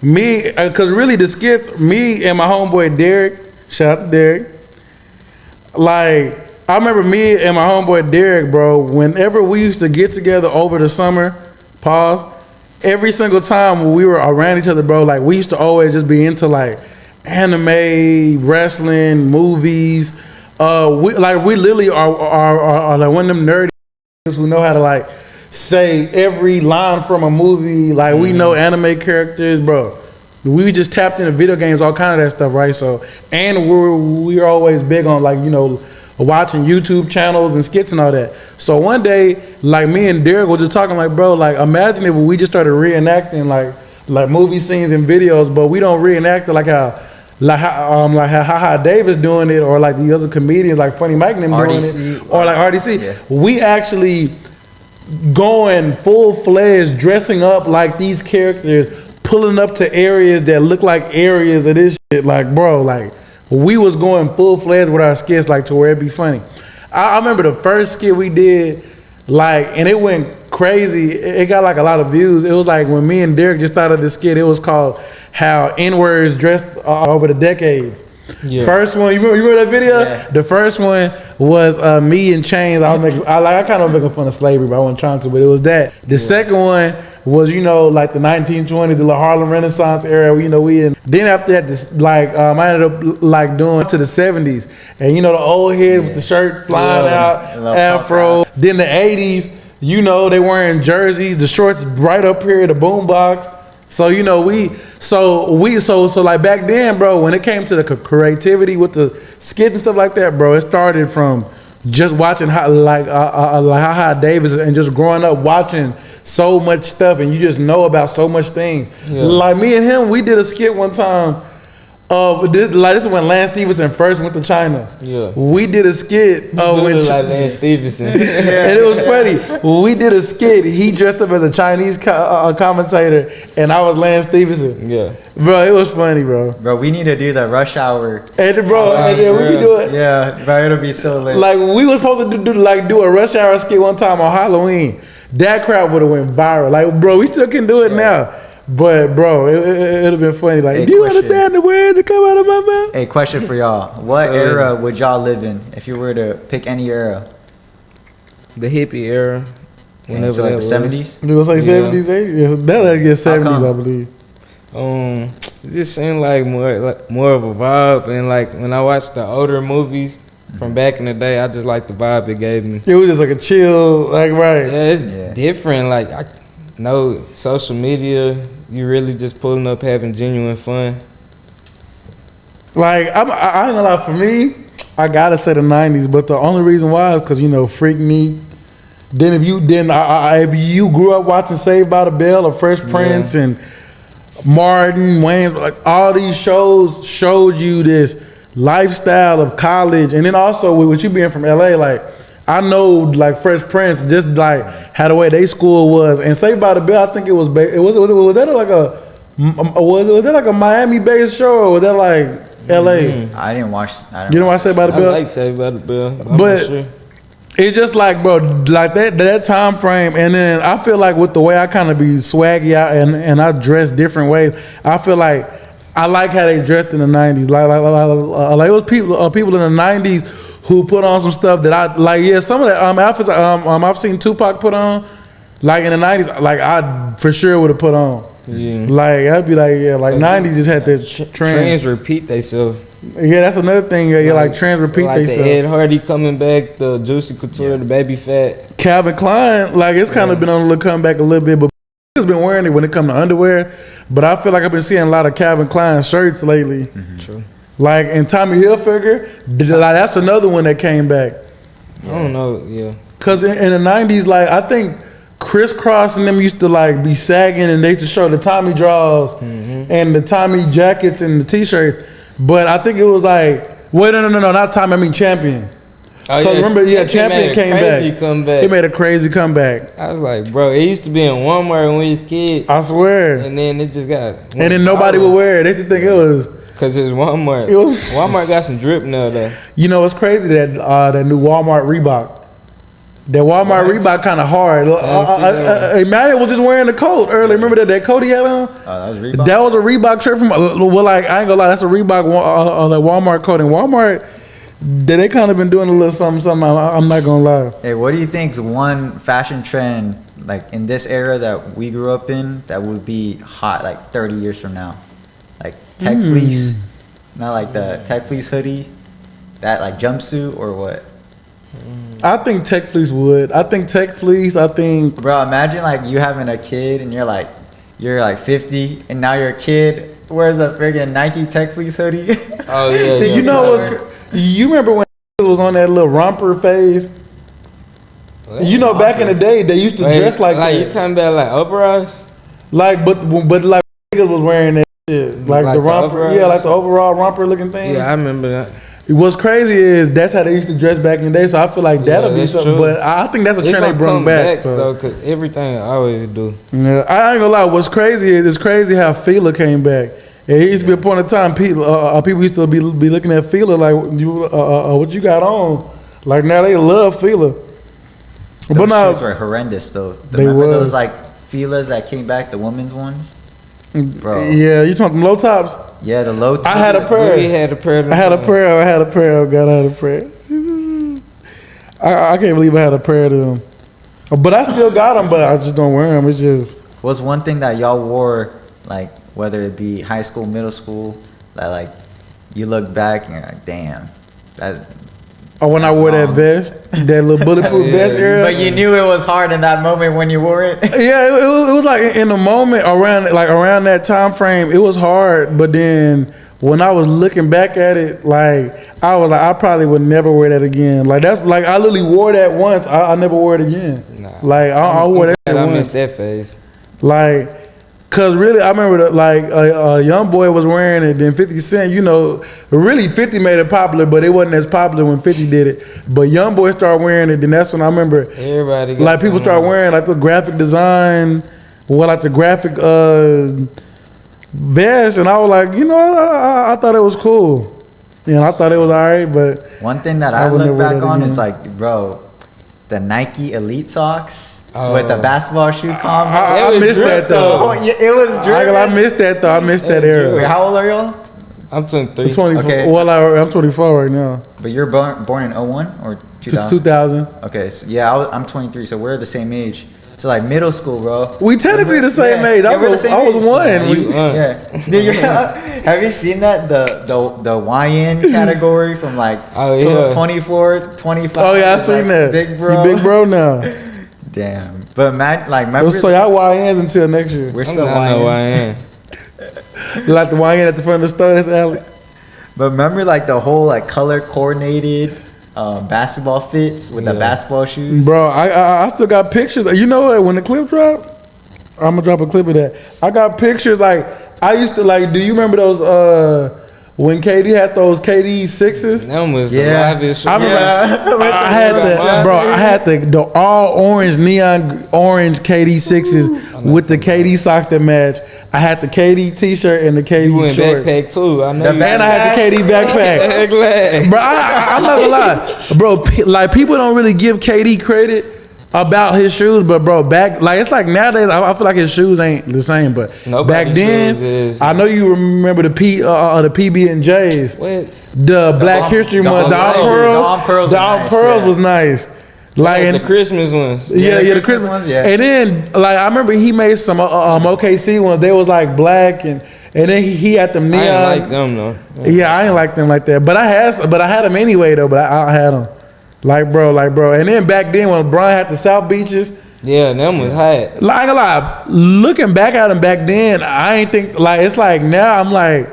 because really the skits, me and my homeboy Derek, shout out to Derek. I remember me and my homeboy Derek, bro, whenever we used to get together over the summer, every single time when we were around each other, bro, we used to always just be into anime, wrestling, movies. We literally are like one of them nerdy who know how to say every line from a movie. We know anime characters, bro. We just tapped into video games, all kind of that stuff, right? So, and we're always big on watching YouTube channels and skits and all that. So one day, me and Derek were just talking bro, imagine if we just started reenacting movie scenes and videos, but we don't reenact it how Davis doing it, or the other comedians Funny Mike and them doing it, or RDC. Yeah. We actually going full-fledged, dressing up like these characters, pulling up to areas that look like areas of this shit. We was going full-fledged with our skits to where it'd be funny. I remember the first skit we did, and it went crazy. It got a lot of views. It was when me and Derek just started this skit. It was called How N-Words Dressed Over the Decades. Yeah. First one, you remember that video? Yeah. The first one was me in chains. I kind of making fun of slavery, but I wasn't trying to. But it was that. The second one was the 1920s, the Harlem Renaissance era. Then after that, I ended up doing to the 70s, and the old head with the shirt flying out, afro. Then the 80s, they wearing jerseys, the shorts right up here, the boombox. So back then, bro, when it came to the creativity with the skits and stuff like that, bro, it started from just watching Ha Davis and just growing up watching so much stuff, and you just know about so much things. Yeah. Me and him, we did a skit one time. This is when Lance Stephenson first went to China. Yeah. We did a skit with Lance Stephenson. And it was funny. We did a skit. He dressed up as a Chinese commentator, and I was Lance Stephenson. Yeah. Bro, it was funny, bro. Bro, we need to do the Rush Hour. And bro, and then we can do it. Yeah, bro, it'll be so lit. We was supposed to do a Rush Hour skit one time on Halloween. That crowd would have went viral. Bro, we still can do it now. But bro, it'd have been funny. Like, Hey, do you question. understand the words that come out of my mouth? Hey, question for y'all. What So, era would y'all live in if you were to pick any era? The hippie era. Whenever So like that the was. 70s? You was like Yeah. 70s, 80s? Yeah, that like get 70s, come? I believe. It just seemed like more of a vibe, and like when I watched the older movies from back in the day, I just like the vibe it gave me. It was just like a chill, like right. Yeah, it's Yeah. different. Like I know social media, you really just pulling up having genuine fun. Like I ain't gonna lie, for me, I gotta say the 90s, but the only reason why is because Freak Meat. Then if you grew up watching Saved by the Bell or Fresh Prince and Martin, Wayne, like all these shows showed you this lifestyle of college, and then also with you being from LA, like I know like Fresh Prince, just like how the way they school was, and Saved by the Bell, I think it was that like a Miami based show or was that like LA? I didn't watch. You know what I say about the I Bell? like Saved by the Bell, I'm But not sure. it's just like, bro, like that time frame, and then I feel like with the way I kind of be swaggy out and I dress different ways, I feel like I like how they dressed in the 90s. Like it was people in the 90s who put on some stuff that I like. Yeah, some of the outfits I've seen Tupac put on, like in the 90s, like I for sure would have put on. Yeah. Like I'd be like, yeah, like 90s just had that trend. Trends repeat themselves. Yeah, that's another thing. Yeah, like trends repeat like the themselves. Ed Hardy coming back, the Juicy Couture, the Baby Fat. Calvin Klein, like it's kind of been on the comeback a little bit, but has been wearing it when it comes to underwear. But I feel like I've been seeing a lot of Calvin Klein shirts lately. True. Like and Tommy Hilfiger, like that's another one that came back. I don't know. Yeah. Cause in the 90s, like I think Crisscross and them used to like be sagging, and they used to show the Tommy draws and the Tommy jackets and the t-shirts. But I think it was like, wait, no, not Tommy, I mean Champion. Oh, Cause remember, Champion made a came crazy back. comeback. He made a crazy comeback. I was like, bro, it used to be in Walmart when we was kids, I swear. and then it just got. And then nobody would wear it. They just think it was. Cause it's Walmart. It was- Walmart got some drip now though. You know, it's crazy that new Walmart Reebok. That Walmart Reebok kind of hard. Emmanuel was just wearing the coat earlier. Remember that coat he had on? That was Reebok. That was a Reebok shirt from. Well, like I ain't gonna lie, that's a Reebok on that Walmart coat. And Walmart, they kind of been doing a little something. I'm not gonna lie. Hey, what do you think's one fashion trend like in this era that we grew up in that would be hot like 30 years from now? Like tech fleece, not like the tech fleece hoodie, that like jumpsuit or what? I think Tech Fleece would. I think Tech Fleece. I think. Bro, imagine like you having a kid and you're like 50 and now your kid wears a friggin' Nike Tech Fleece hoodie. Oh yeah. You know what's? You remember when was on that little romper phase? You know, back in the day, they used to dress like that. You talking about like overalls? Like, but like niggas was wearing that shit, like the romper, overalls? yeah, like the overall romper looking thing. Yeah, I remember that. What's crazy is that's how they used to dress back in the day. So I feel like that'll be that's something. true. But I think that's a It's trend they gonna bring come back. So. though, cause everything I always do. Yeah, I ain't gonna lie. What's crazy is it's crazy how Fila came back. It used to be a point in time people used to be looking at Fila like what you got on. Like now they love Fila. Those shoes were horrendous though. Remember those like Filas that came back, the women's ones? Bro. Yeah, you talking low tops? Yeah, the low tops. I had a pair. We had a pair. I had a pair. Oh God, I had a pair. I can't believe I had a pair of them. But I still got them, but I just don't wear them. It's just. What's one thing that y'all wore, like whether it be high school, middle school, that like you look back and you're like, damn, that. Oh, when I wore that vest, that little bulletproof vest era. But you knew it was hard in that moment when you wore it. Yeah, it was like in the moment around that time frame, it was hard. But then when I was looking back at it, like I was like, I probably would never wear that again. Like that's like I literally wore that once. I never wore it again. Nah. Like I wore that I once. missed that phase. Like, cause really, I remember that, like a young boy was wearing it. Then 50 Cent, you know, really 50 made it popular, but it wasn't as popular when 50 did it. But young boy started wearing it. Then that's when I remember, Everybody got like people started wearing like the graphic design, or like the graphic vest, and I was like, you know, I thought it was cool. You know, I thought it was alright, but one thing that I I would look never wear back that on again. is like, bro, the Nike Elite socks. with the basketball shoe combo. I missed that though. Oh, yeah, it was driven. I missed that though. I missed that era. Wait, how old are y'all? I'm 23. 24. Okay. Well, I'm 24 right now. But you're born in 01 or 2000? 2000. Okay, so yeah, I'm 23, so we're the same age. So like middle school, bro. We technically the same age. I was one. Have you seen that the YN category from like 24, 25? Oh yeah, I seen that. Big bro. You big bro now. Damn. But man, like remember. So y'all YNs until next year. We're still YN. Like the YN at the front of the store. That's Alex. But remember like the whole like color coordinated basketball fits with the basketball shoes. Bro, I still got pictures. You know what? When the clip drop, I'm gonna drop a clip of that. I got pictures like I used to like. Do you remember those? When KD had those KD 6s? That was the livest. I remember. I had the all orange neon orange KD 6s with the KD socks that match. I had the KD t-shirt and the KD shorts. Backpack too. I know. And I had the KD backpack. Bro, I'm not gonna lie. Bro, like people don't really give KD credit about his shoes, but bro, it's like nowadays I feel like his shoes ain't the same, but back then I know you remember the PB and J's. What? The Black History Month, the All Pearls was nice. Like the Christmas ones. Yeah, the Christmas ones. Yeah. And then like I remember he made some OKC ones. They was like black and then he had them neon. I ain't like them though. Yeah, I ain't like them like that. But I had them anyway though. But I had them. Like bro. And then back then when Bryant had the South Beaches. Yeah, them was hot. Like a lot. Looking back at them back then, I ain't think like it's like now I'm like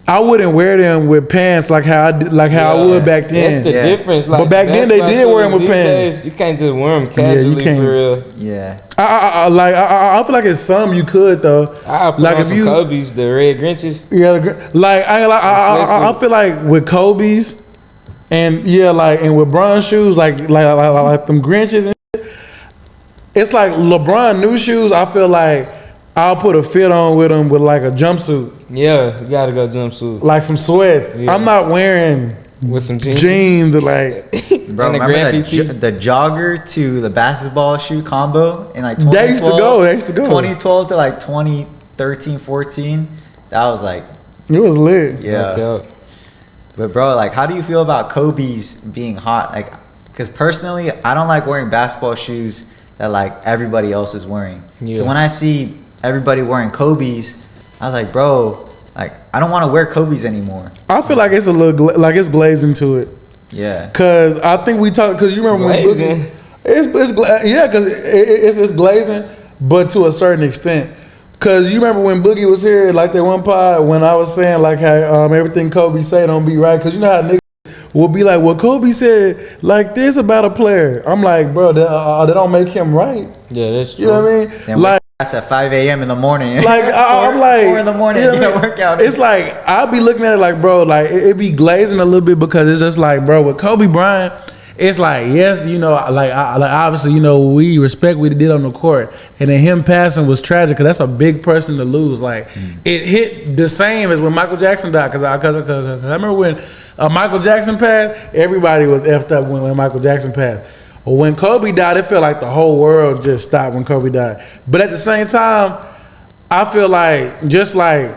I wouldn't wear them with pants like how I would back then. That's the difference. Like, but back then they did wear them with pants. Days, you can't just wear them casually for real. Yeah. I feel like it's some you could though. I put like on some Kobe's, the red Grinches. Yeah, like I feel like with Kobe's and and with Bron shoes like them Grinches and shit, it's like LeBron new shoes. I feel like I'll put a fit on with them with like a jumpsuit. Yeah, you gotta go jumpsuit. Like some sweats. Yeah. I'm not wearing with some jeans or like. Bro, remember the jogger to the basketball shoe combo in like 2012? They used to go. 2012 to like 2013, 14. That was like. It was lit. Yeah. But bro, like, how do you feel about Kobe's being hot? Like, because personally, I don't like wearing basketball shoes that like everybody else is wearing. Yeah. So when I see everybody wearing Kobe's, I was like, bro, like I don't want to wear Kobe's anymore. I feel like it's a little like it's glazing to it. Yeah. Cause I think we talked. Cause you remember glazing. When it's glazing, but to a certain extent. Cause you remember when Boogie was here, like that one pod when I was saying like how everything Kobe say don't be right. Cause you know how niggas will be like, well, Kobe said like this about a player. I'm like, bro, that don't make him right. Yeah, that's true. You know what I mean? And like. That's at 5 a.m. in the morning. Like I'm like 4 in the morning, you know, workout. It's like I'll be looking at it like, bro, like it be glazing a little bit because it's just like, bro, with Kobe Bryant, it's like yes, you know, like obviously, you know, we respect what he did on the court, and then him passing was tragic because that's a big person to lose. Like it hit the same as when Michael Jackson died. Because I remember when Michael Jackson passed, everybody was effed up when Michael Jackson passed. When Kobe died, it felt like the whole world just stopped when Kobe died. But at the same time, I feel like just like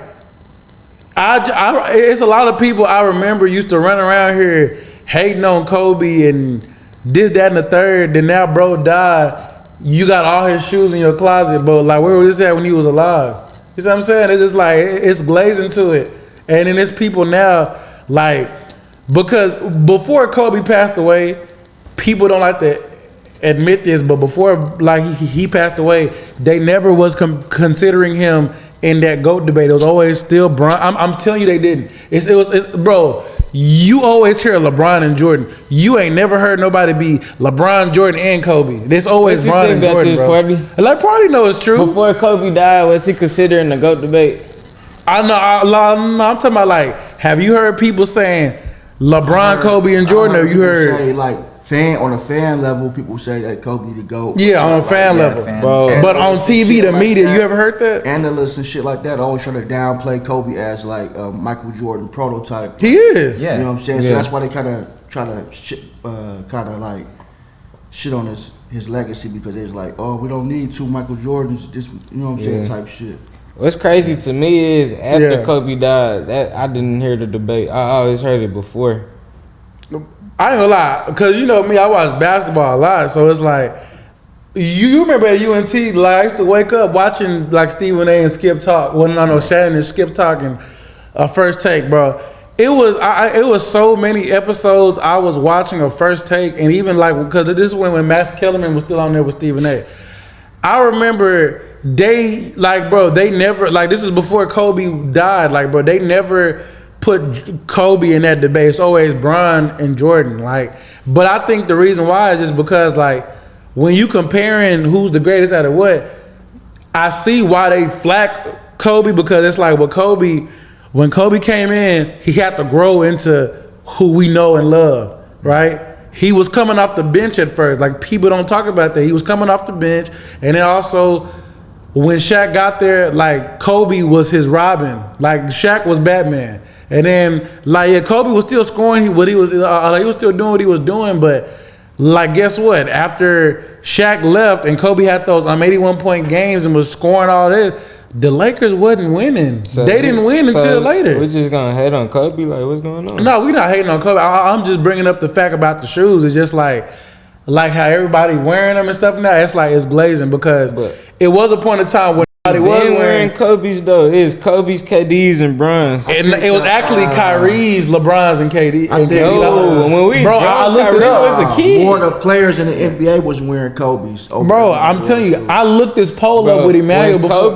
it's a lot of people I remember used to run around here hating on Kobe and this, that, and the third. Then now bro died, you got all his shoes in your closet, but like where was this at when he was alive? You know what I'm saying? It's just like it's glazing to it. And then there's people now like because before Kobe passed away. People don't like to admit this, but before like he passed away, they never was considering him in that GOAT debate. It was always still Bron. I'm telling you, they didn't. It was bro. You always hear LeBron and Jordan. You ain't never heard nobody be LeBron, Jordan, and Kobe. There's always Bron and Jordan, bro. Party? Like Party know it's true. Before Kobe died, was he considering the GOAT debate? I know. I'm talking about like, have you heard people saying LeBron, Kobe, and Jordan? Or you heard say like. On a fan level, people say that Kobe the GOAT. Yeah, on a fan level. But on TV, the media, you ever heard that? Analysts and shit like that always try to downplay Kobe as like a Michael Jordan prototype. He is. Yeah. You know what I'm saying? Yeah. So that's why they kind of try to shit on his his legacy because it's like, oh, we don't need 2 Michael Jordans, just you know what I'm saying, type shit. What's crazy to me is after Kobe died, that I didn't hear the debate. I always heard it before. I ain't gonna lie, because you know me, I watch basketball a lot, so it's like, you remember at UNT, like I used to wake up watching like Stephen A. and Skip Talk, Shannon and Skip Talk and First Take, bro. It was so many episodes I was watching of First Take, and even like, because this is when Max Kellerman was still on there with Stephen A. I remember they never, like this is before Kobe died, like bro, they never put Kobe in that debate. It's always Bron and Jordan, like. But I think the reason why is just because like when you comparing who's the greatest out of what, I see why they flack Kobe, because it's like when Kobe came in, he had to grow into who we know and love, right? He was coming off the bench at first. Like people don't talk about that. He was coming off the bench, and then also when Shaq got there, like Kobe was his Robin, like Shaq was Batman. And then, like, Kobe was still scoring. He was still doing what he was doing. But, like, guess what? After Shaq left and Kobe had those 81-point games and was scoring all this, the Lakers wasn't winning. So they didn't win until later. We're just gonna hate on Kobe? Like, what's going on? No, we're not hating on Kobe. I'm just bringing up the fact about the shoes. It's just like how everybody wearing them and stuff now. It's like it's glazing, because it was a point in time when everybody was wearing Kobe's though. It's Kobe's, KD's, and Bron's. It was actually Kyrie's, LeBron's, and KD. When I looked it up as a kid. More of the players in the NBA was wearing Kobe's. Bro, I'm telling you, I looked this poll up with Emmanuel before.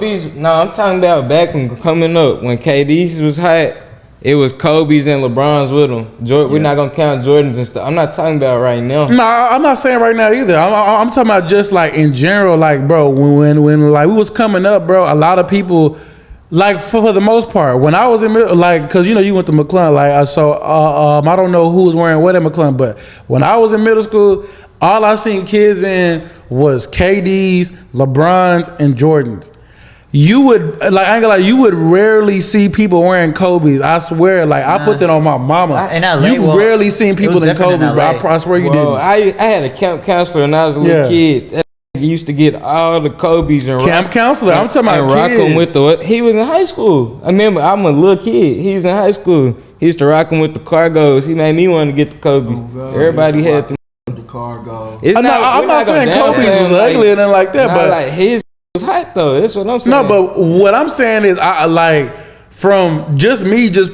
I'm talking about back when coming up, when KD's was hot, it was Kobe's and LeBron's with them. We're not gonna count Jordans and stuff. I'm not talking about right now. Nah, I'm not saying right now either. I'm talking about just like in general, like bro, when like we was coming up, bro, a lot of people, like for the most part, when I was in middle, like, cause you know you went to McClellan, like I don't know who was wearing what at McClellan, but when I was in middle school, all I seen kids in was KD's, LeBron's, and Jordans. You would, like, I ain't gonna lie, you would rarely see people wearing Kobe's. I swear, like, I put that on my mama. In LA, you rarely seen people in Kobe's, bro. I swear you didn't. I had a camp counselor when I was a little kid. He used to get all the Kobe's and camp counselor. I'm talking about rock him with he was in high school. I remember, I'm a little kid. He was in high school. He used to rock him with the cargos. He made me want to get the Kobe's. Everybody had the cargo. I'm not saying Kobe's was ugly or nothing like that, but like his was hot though. That's what I'm saying. No, but what I'm saying is, I like from just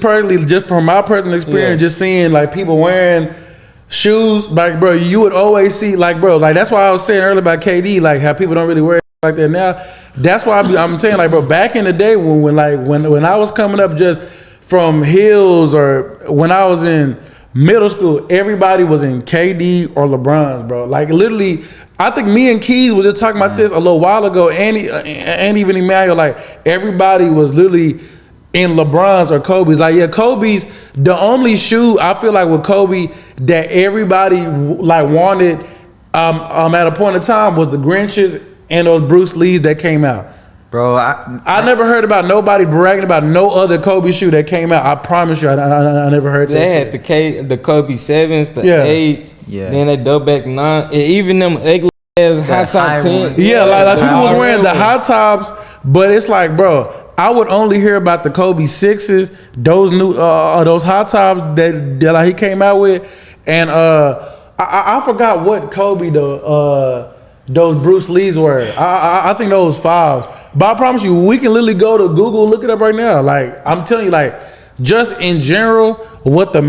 personally, just from my personal experience, just seeing like people wearing shoes, like bro, you would always see like bro, like that's why I was saying earlier about KD, like how people don't really wear like that now. That's why I'm saying like bro, back in the day when I was coming up just from Hills or when I was in middle school, everybody was in KD or LeBron's, bro. Like literally. I think me and Keys was just talking about this a little while ago, and even Emmanuel, like everybody was literally in LeBron's or Kobe's. Like Kobe's the only shoe I feel like with Kobe that everybody like wanted at a point in time was the Grinches and those Bruce Lees that came out. Bro, I never heard about nobody bragging about no other Kobe shoe that came out. I promise you, I never heard that. They had the Kobe 7s, the 8s, then they double back 9, and even them ugly ass high top 10. Yeah, like people was wearing the high tops, but it's like, bro, I would only hear about the Kobe 6s, those new those high tops that like he came out with, and I forgot what Kobe those Bruce Lees were. I think those 5s. But I promise you, we can literally go to Google, look it up right now. Like I'm telling you, like just in general, what the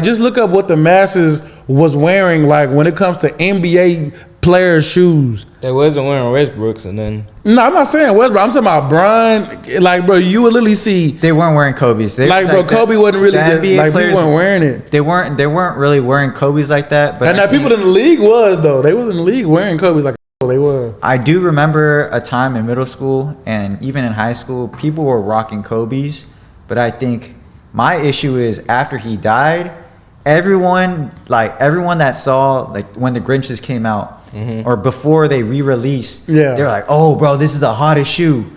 just look up what the masses was wearing. Like when it comes to NBA players' shoes, they wasn't wearing Westbrooks and then. No, I'm not saying Westbrook. I'm talking about Bryant. Like bro, you would literally see they weren't wearing Kobe's. Kobe wasn't really just, like people weren't wearing it. They weren't really wearing Kobe's like that. But and now people in the league was though. They was in the league wearing Kobe's like. They were. I do remember a time in middle school and even in high school, people were rocking Kobe's, but I think my issue is after he died, everyone that saw like when the Grinches came out or before they re-released, they're like, oh bro, this is the hottest shoe.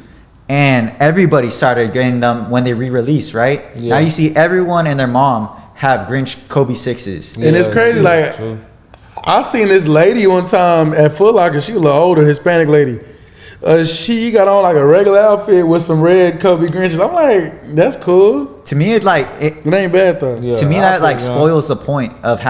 And everybody started getting them when they re-released, right? Yeah. Now you see everyone and their mom have Grinch Kobe 6s. And it's crazy, like I seen this lady one time at Foot Locker. She was a little older, Hispanic lady. She got on like a regular outfit with some red Kobe Grinches. I'm like, that's cool. To me, it ain't bad though. Yeah, to me, that like spoils the point of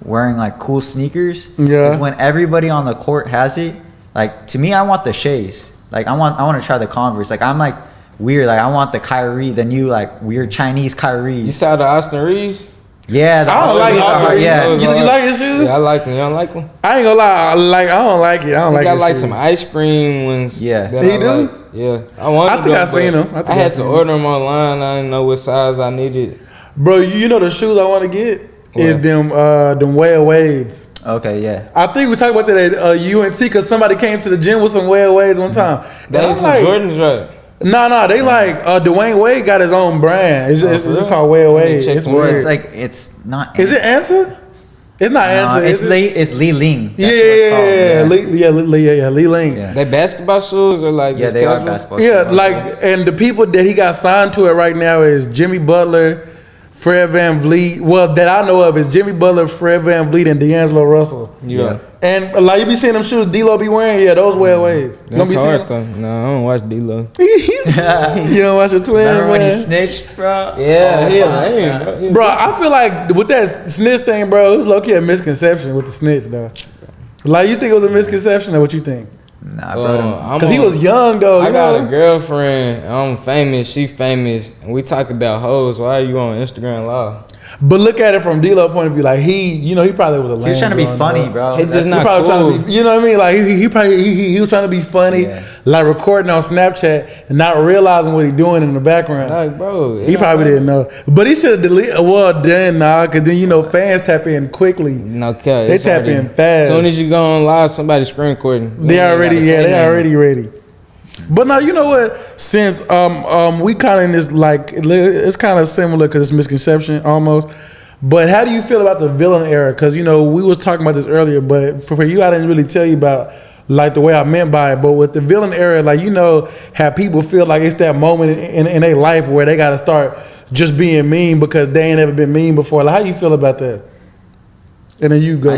wearing like cool sneakers. Yeah. Is when everybody on the court has it. Like to me, I want the Shays. Like I want to try the Converse. Like I'm like weird. Like I want the Kyrie, the new like weird Chinese Kyrie. You saw the Austin Reeves? Yeah, I don't like Austin Reeves. Yeah, you like his shoes? Yeah, I like them. You don't like them? I ain't gonna lie. I don't like it. I don't like. got his like shoes. some ice cream ones. Yeah. that He I do? like. Yeah, I think I seen them. I had to order them online. I didn't know what size I needed. Bro, you know the shoes I want to get is What? them Whale Wades. Okay, yeah. I think we talked about that at UNC because somebody came to the gym with some Whale Wades one time. That is some Jordans, right? No, they like Dwayne Wade got his own brand. It's just called Whale Wade. check It's them weird. It's like it's not. Is it Answer? It's not Answer. It's is Lee. it? It's Lee Ling. Yeah, Lee Ling. Yeah. They basketball shoes or like Yeah, just they are casual? basketball. Yeah, shoes. like, and the people that he got signed to it right now is Jimmy Butler, Fred VanVleet. Well, that I know of is Jimmy Butler, Fred VanVleet, and D'Angelo Russell. Yeah. And like you be seeing them shoes D-Lo be wearing, yeah, those Whale Wades. You don't That's be seeing hard though. No, I don't watch D-Lo. You don't watch the twins, Remember when he man? snitched, bro? Yeah, Oh, yeah, my lame, God. bro. Bro, I feel like with that snitch thing, bro, it was low-key a misconception with the snitch, though. Like, you think it was a misconception or what you think? Nah, bro. Because he was young, though. I you got know? a girlfriend. I'm famous. She famous. And we talk about hoes. Why are you on Instagram Live? But look at it from D-Lo point of view. Like, he probably was a lame. He was trying to be growing funny, up. bro. He just That's- not He probably cool. trying to be, you know what I mean? Like he was trying to be funny, Yeah. like recording on Snapchat and not realizing what he doing in the background. Like, bro. He probably didn't know, but he should have deleted. Well, then because then fans tap in quickly. No cap. They It's tap already- in fast. As soon as you go on live, somebody screen recording. They You ain't already, gotta say they nothing. already ready. But now you know what? Since we kind of in this like it's kind of similar because it's misconception almost. But how do you feel about the villain era? Because we was talking about this earlier, but for you, I didn't really tell you about like the way I meant by it. But with the villain era, like how people feel like it's that moment in their life where they got to start just being mean because they ain't ever been mean before. Like, how you feel about that? And then you go.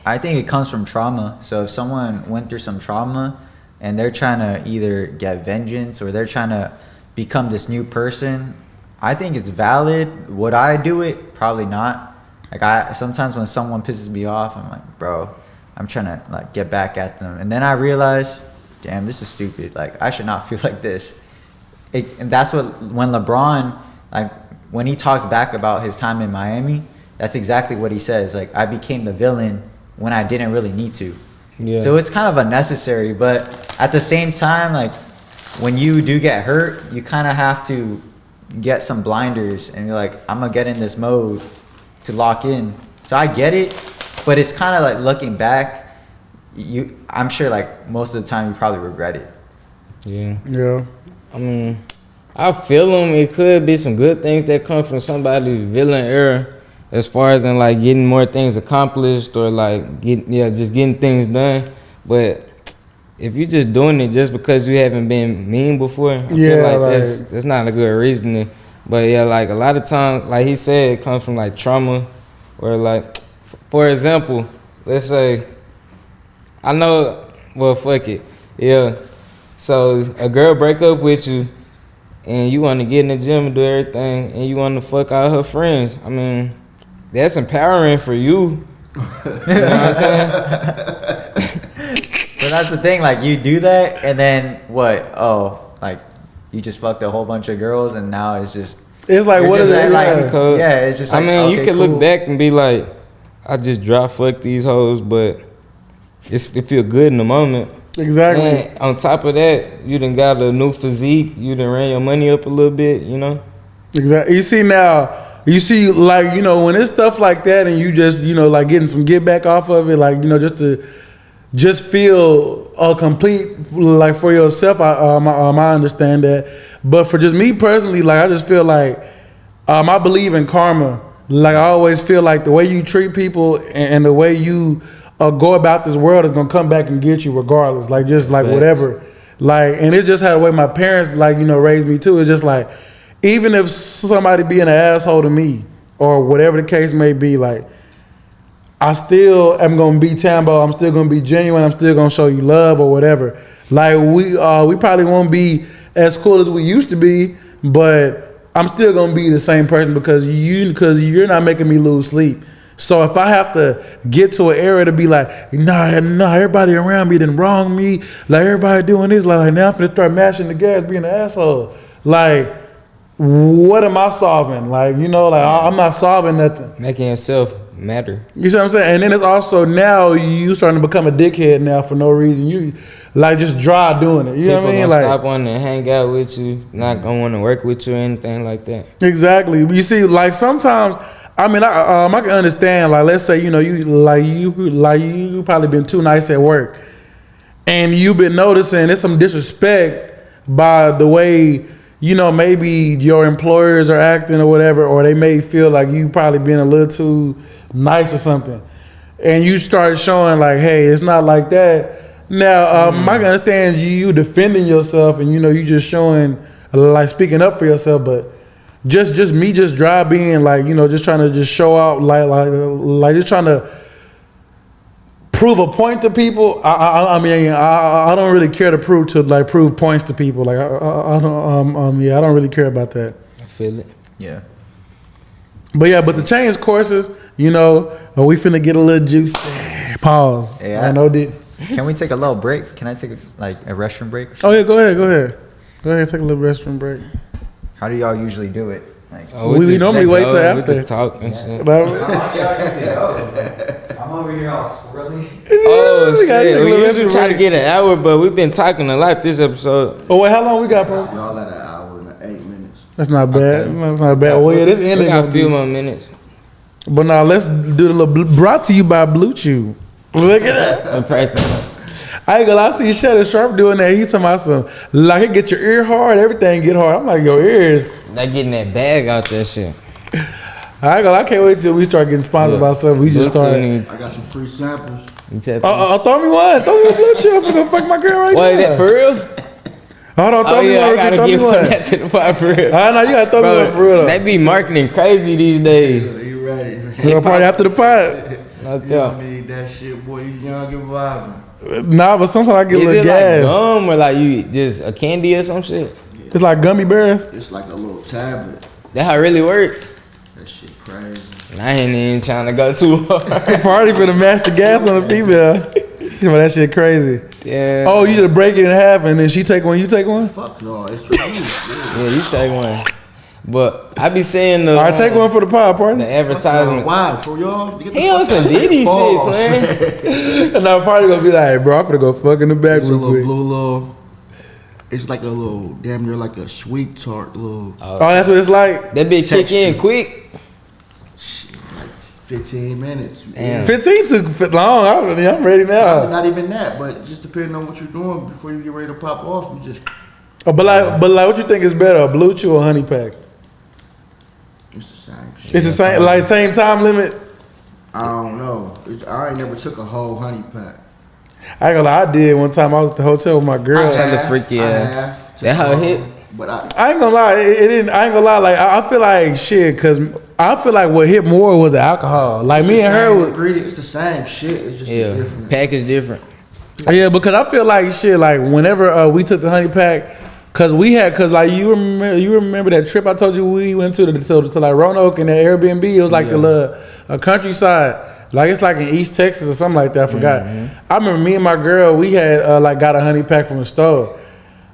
I think it comes from trauma. So if someone went through some trauma and they're trying to either get vengeance or they're trying to become this new person, I think it's valid. Would I do it? Probably not. Like sometimes when someone pisses me off, I'm like, bro, I'm trying to like get back at them. And then I realize, damn, this is stupid. Like I should not feel like this. And that's when LeBron, like when he talks back about his time in Miami, that's exactly what he says. Like I became the villain when I didn't really need to. Yeah. So it's kind of unnecessary, but at the same time, like when you do get hurt, you kind of have to get some blinders and you're like, I'm gonna get in this mode to lock in. So I get it, but it's kind of like looking back, I'm sure like most of the time you probably regret it. Yeah. Yeah. I mean, I feel them. It could be some good things that come from somebody's villain era, as far as in like getting more things accomplished or like just getting things done. But if you're just doing it just because you haven't been mean before, I feel like that's not a good reasoning. But yeah, like a lot of times, like he said, it comes from like trauma, or like, for example, let's say, fuck it, yeah. So a girl break up with you, and you want to get in the gym and do everything, and you want to fuck all her friends. I mean, that's empowering for you. You know what I'm saying? But that's the thing, like you do that and then what? Oh, like you just fucked a whole bunch of girls and now it's like, what is it? Like, yeah, it's just like, I mean, okay, you can cool. look back and be like, I just dry fucked these hoes, but it feel good in the moment. Exactly. And on top of that, you done got a new physique. You done ran your money up a little bit, Exactly. You see now, like, when it's stuff like that and you just, like getting some get back off of it, like, just to just feel complete, like for yourself, I understand that. But for just me personally, like, I just feel like I believe in karma. Like, I always feel like the way you treat people and the way you go about this world is gonna come back and get you regardless. Like, just like whatever. Like, and it's just how the way my parents, like, raised me too. It's just like, even if somebody being an asshole to me or whatever the case may be, like, I still am gonna be Tambo. I'm still gonna be genuine. I'm still gonna show you love or whatever. Like we probably won't be as cool as we used to be, but I'm still gonna be the same person because you're not making me lose sleep. So if I have to get to an era to be like, nah, everybody around me done wrong me, like everybody doing this, like now I'm gonna start mashing the gas, being an asshole. Like, what am I solving? Like, you know, like I'm not solving nothing. Making yourself matter. You see what I'm saying? And then it's also now you starting to become a dickhead now for no reason. You like just dry doing it. You know what I mean? Like stop wanting to hang out with you, not gonna want to work with you or anything like that. Exactly. You see, like sometimes, I mean, I can understand. Like, let's say you probably been too nice at work, and you've been noticing there's some disrespect by the way, you know, maybe your employers are acting or whatever, or they may feel like you probably been a little too nice or something, and you start showing like, hey, it's not like that. Now, I can understand you defending yourself, and you know, you just showing like speaking up for yourself, but. Just me just dry being like, you know, just trying to just show out like just trying to prove a point to people. I mean I don't really care to prove points to people. Like I don't really care about that. I feel it. Yeah. But to change courses, you know, we finna get a little juicy. Pause. Yeah. I know that. Can we take a little break? Can I take a restroom break? Oh yeah, go ahead. Take a little restroom break. How do y'all usually do it? Like, we normally wait till after. We just talk and shit. I'm over here all swirly. Oh shit! We usually try to get an hour, but we've been talking a lot this episode. Oh wait, how long we got, bro? Y'all at an hour and 8 minutes. That's not bad. Okay. That's not bad. Well, yeah, this ending. We got a few more minutes. But now let's do the little. Brought to you by Blue Chew. Look at that. I'm practicing. I ain't gonna lie, I see Shannon Sharp doing that. He talking about some, like, it get your ear hard, everything get hard. I'm like, your ears. They getting that bag out that shit. I ain't gonna lie, I can't wait till we start getting sponsored by something. We just started. I got some free samples. Throw me one. Throw me a Blue Chew. I'm gonna fuck my girl right now. Wait, that for real? Hold on, throw me one. I gotta throw give me one. that to the pot for real. I know, you gotta throw me one for real though. They be marketing crazy these days. Are you ready? We're gonna party after the pot. Okay. You need that shit, boy. You young and vibing. Nah, but sometimes I get a Is little it gas. like gum or like you just a candy or some shit? It's like gummy bears. It's like a little tablet. That how it really work? That shit crazy. I ain't even trying to go too hard. Party for the master gas on the female. That shit crazy. Yeah. Oh, you just break it in half and then she take one, you take one? Fuck no, it's for you. Yeah, you take one. But I be seeing the. All right, take one for the pod, partner. The advertisement. Why? For y'all? He on some Diddy shit, man. And now party gonna be like, hey, bro, I'm finna go fuck in the back It's a real little quick. blue little. It's like a little, damn near like a sweet tart little. Oh, that's what it's like? That bitch kick in quick. Shit, like 15 minutes. Damn. 15 took long. I'm ready now. Not even that, but just depending on what you're doing before you get ready to pop off, you just. Oh, but like, what you think is better, a Blue Chew or Honey Pack? It's the same shit. It's the same, like same time limit. I don't know. I ain't never took a whole honey pack. I ain't gonna lie, I did one time. I was at the hotel with my girl. Tell the freaky ass. That how it hit? But I ain't gonna lie, it didn't. I ain't gonna lie. Like I feel like shit, cause I feel like what hit more was the alcohol. Like me and her, it's the same shit. It's just different. Pack is different. Yeah, because I feel like shit. Like whenever we took the honey pack, cause like you remember that trip I told you we went to like Roanoke and that Airbnb. It was like the little countryside. Like it's like in East Texas or something like that. I forgot. I remember me and my girl, we had like got a honey pack from the store.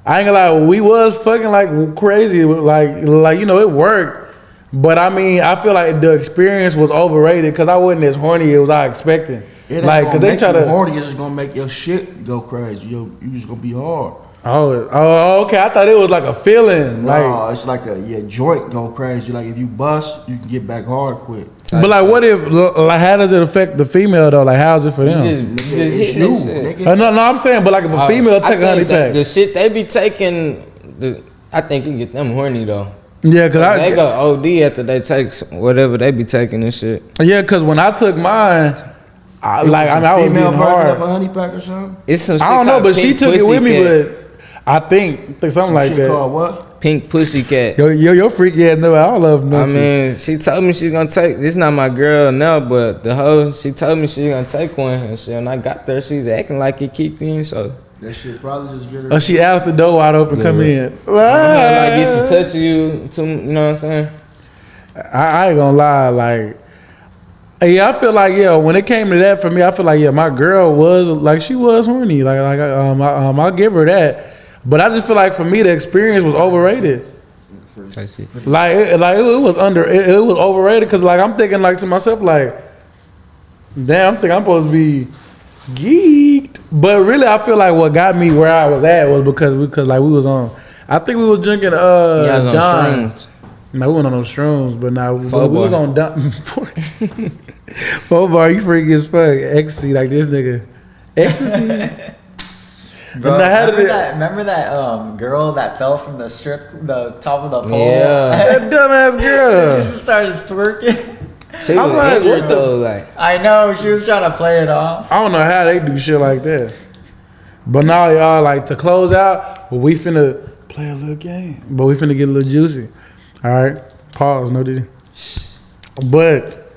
I ain't gonna lie, we was fucking like crazy. Like you know, it worked. But I mean, I feel like the experience was overrated because I wasn't as horny as I expected. It ain't like, gonna cause they make try you to horny. It's just gonna make your shit go crazy. You just gonna be hard. Oh, okay. I thought it was like a feeling. No, it's like your joint go crazy. Like if you bust, you can get back hard quick. But like, what if like how does it affect the female though? Like, how's it for them? Just It's hit you, that shit. nigga. No, I'm saying, but like if a female take a honey pack, The shit they be taking, I think it get them horny though. yeah, cause They go OD after they take whatever they be taking and shit. yeah, cause when I took mine, I was Female getting version of hard. a honey pack or something. It's some shit I don't know, called but she pink took it pussy with me. cat. But I think something Some like shit that. called what? Pink Pussycat. Your freaky ass know I love them. I mean, she told me she's gonna take. This not my girl now, but the hoe. She told me she's gonna take one, and shit. When I got there, she's acting like it kicked in. So That shit probably just get her. Oh, she asked the door wide open, come in. I like get to touch you. You know what I'm saying? I ain't gonna lie, like, yeah, I feel like when it came to that for me, I feel like my girl was like she was horny, I'll give her that, but I just feel like for me the experience was overrated. I see. It was overrated because like I'm thinking like to myself like, damn, I'm thinking I'm supposed to be geeked, but really I feel like what got me where I was at was because like we was on. I think we was drinking Don. No, we went on those shrooms, but now we was on Don. 4 bar, you freaky as fuck. Ecstasy, like this nigga. Ecstasy. Bro, remember that girl that fell from the top of the pole? Yeah. That dumbass girl. She just started twerking. She was like, injured what the- though, like. I know, she was trying to play it off. I don't know how they do shit like that. But now y'all like to close out, we finna play a little game. But we finna get a little juicy. Alright? Pause, no diddy. But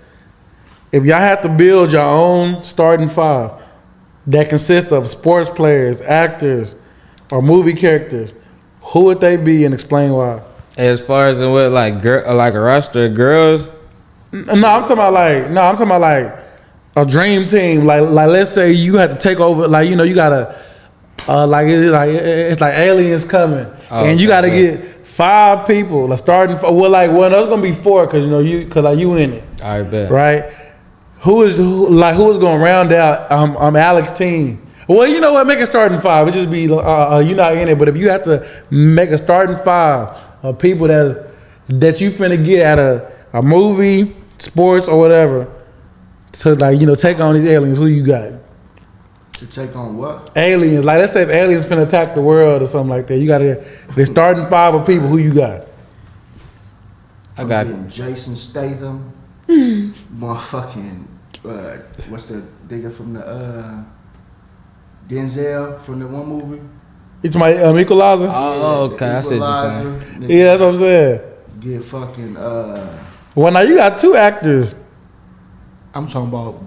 if y'all have to build your own starting 5 that consists of sports players, actors, or movie characters, who would they be and explain why? As far as what, like a roster of girls. No, I'm talking about like a dream team. Like let's say you had to take over. Like you gotta it's like aliens coming, and you gotta get 5 people. Like starting. There's gonna be 4 because you in it. I bet. Right. Who is gonna round out Alex's team? Well, you know what? Make a starting 5. It just be you're not in it. But if you have to make a starting 5 of people that you finna get out of a movie, sports, or whatever, to take on these aliens, who you got? To take on what? Aliens. Like let's say if aliens finna attack the world or something like that, you gotta the starting 5 of people. Who you got? I got Jason Statham. Motherfucking what's the nigga from the Denzel from the one movie? It's my Equalizer. Oh, okay. I see what you're saying. Yeah, that's what I'm saying. Get fucking Well, now you got 2 actors. I'm talking about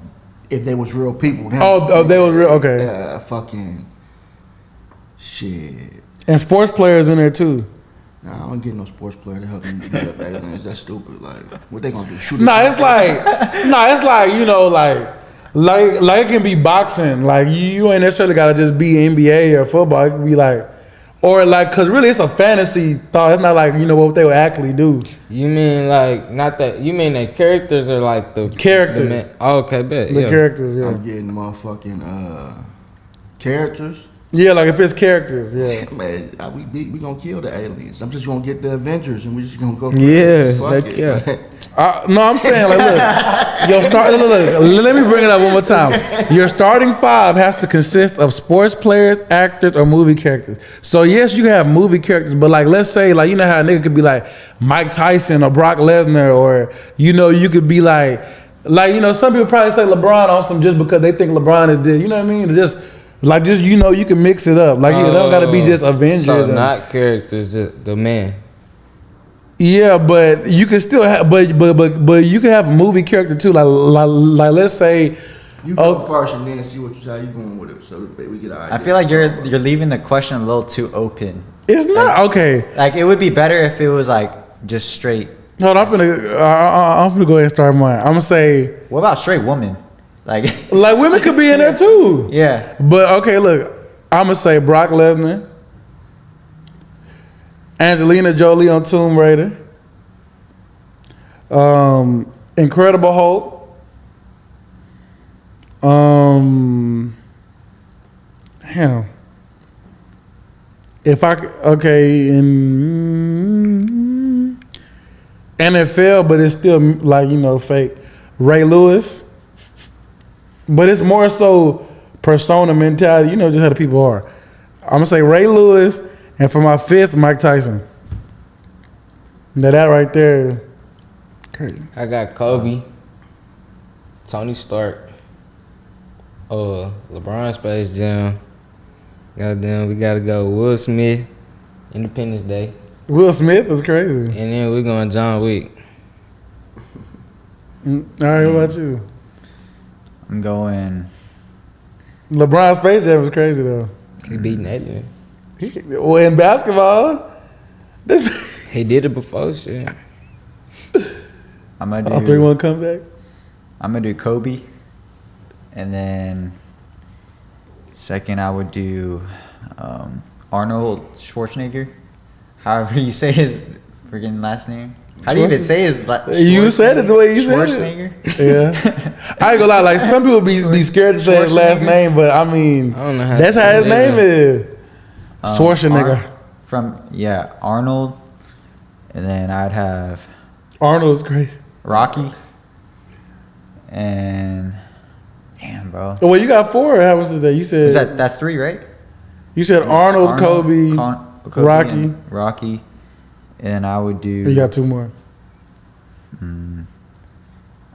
if they was real people. Then, They was real. Okay. Fucking shit. And sports players in there too. Nah, I don't get no sports player to help me beat up aliens. That's stupid. Like, what they gonna do? Shoot? It's like it can be boxing. Like you ain't necessarily gotta just be NBA or football. It can be like, or like, cause really it's a fantasy thought. It's not like what they would actually do. You mean like not that? You mean the characters or like the Characters. Okay, bet. The characters. Yeah. I'm getting motherfucking characters. Yeah, like if it's characters. Yeah. Man, we gonna kill the aliens. I'm just gonna get the Avengers and we just gonna go. Yeah, Fuck it. yeah. No, I'm saying like, look, let me bring it up one more time. Your starting 5 has to consist of sports players, actors, or movie characters. So yes, you can have movie characters, but like let's say like how a nigga could be like Mike Tyson or Brock Lesnar, or you could be like some people probably say LeBron on some just because they think LeBron is dead. You know what I mean? Just you can mix it up. Like it don't gotta be just Avengers. So not characters, the man. Yeah, but you can still have, but you can have a movie character too. Like let's say you go first and then see how you going with it, so we get an idea. I feel like you're leaving the question a little too open. It's not okay. Like it would be better if it was like just straight. Hold on, I'm finna go ahead and start mine. I'm gonna say, What about straight woman? Like women could be in there too. Yeah. But okay, look, I'm gonna say Brock Lesnar, Angelina Jolie on Tomb Raider, Incredible Hulk, in NFL, but it's still fake. Ray Lewis, but it's more so persona mentality. Just how the people are. I'm gonna say Ray Lewis, and for my 5th, Mike Tyson. Now that right there, crazy. I got Kobe, Tony Stark, LeBron Space Jam, Goddamn, we gotta go Will Smith, Independence Day. Will Smith is crazy. And then we're going John Wick. All right, what about you? I'm going. LeBron's Space Jam was crazy though. He beating Alien. Well, in basketball, He did it before, shit. I'm gonna all do. 3-1 comeback. I'm gonna do Kobe, and then second I would do Arnold Schwarzenegger. However you say his freaking last name. How do you even say his last name? You said it the way you said Schwarzenegger? it. Yeah. I ain't gonna lie, like some people be scared to say his last name, but I mean, I don't know how that's to how say his it name either. is. Schwarzenegger. Arnold, and then I'd have Arnold's great. Rocky, and damn, bro. Well, you got 4. How was that? You said That's 3, right? You said Arnold, Kobe, Rocky. and Rocky, and I would do. You got 2 more.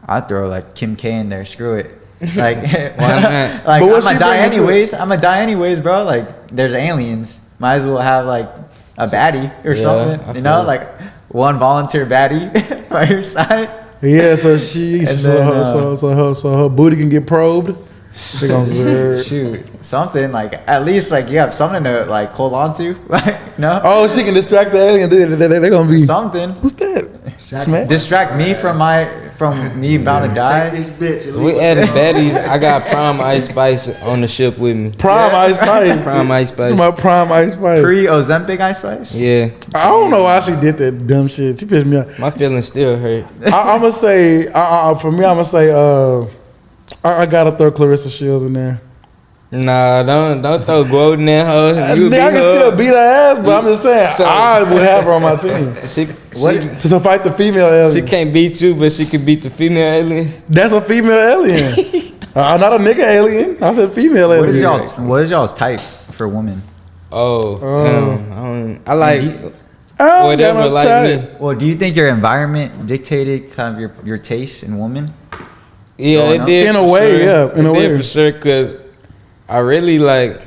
I'd throw like Kim K in there. Screw it. Like, Why not? like But I'm what's gonna she die bringing to anyways. I'm gonna die anyways, bro. Like, there's aliens. Might as well have like a baddie or Yeah, I something. You feel know, it. like one volunteer baddie by your side. Yeah, so her booty can get probed. She gonna- Shoot, something like at least like you have something to like hold on to. Like, no, Oh, she can distract the alien. They're gonna be. something. What's that? Smack. Distract me from me about to die. Take this bitch and We leave added baddies. I got Prime Ice Spice on the ship with me. Prime Ice Spice. Prime Ice Spice. My Prime Ice Spice. Pre Ozempic Ice Spice. Yeah, I don't know why she did that dumb shit. She pissed me off. my feelings still hurt. I'm gonna say, for me, I'm gonna say, I gotta throw Clarissa Shields in there. Nah, don't throw gold in that hoe. I You can still beat her ass, but I'm just saying, So- I would have her on my team She to fight the female alien. she can't beat you, but she can beat the female aliens. That's a female alien. Not a nigga alien. I said female alien. What is y'all's type for women? Oh, damn. I like I don't whatever got no like type. me. Well, do you think your environment dictated kind of your taste in women? Yeah, Growing it up? did. In a for way, sure. yeah, in It a did way. for sure, cause I really like.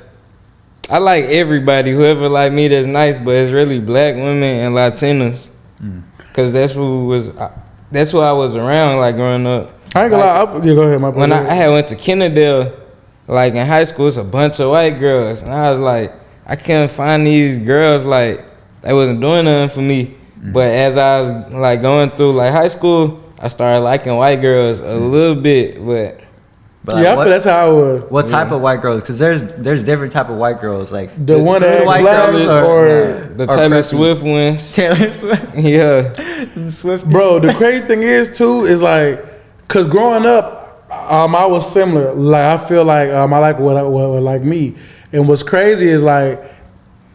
I like everybody, whoever like me that's nice, but it's really black women and Latinas, cause that's who I was around like growing up. I ain't gonna lie. Yeah, go ahead, my boy. When I had went to Kennedale, like in high school, it's a bunch of white girls, and I was like, I couldn't find these girls like they wasn't doing nothing for me. But as I was like going through like high school, I started liking white girls a little bit, but But yeah, I like, feel that's how I was. what type of white girls? Because there's different type of white girls. Like The one that good white black girls or the or Taylor preppy. Swift ones, Taylor Swift. yeah. Swift. Bro, the crazy thing is too is like, cause growing up, I was similar. Like I feel like I like what like me. And what's crazy is like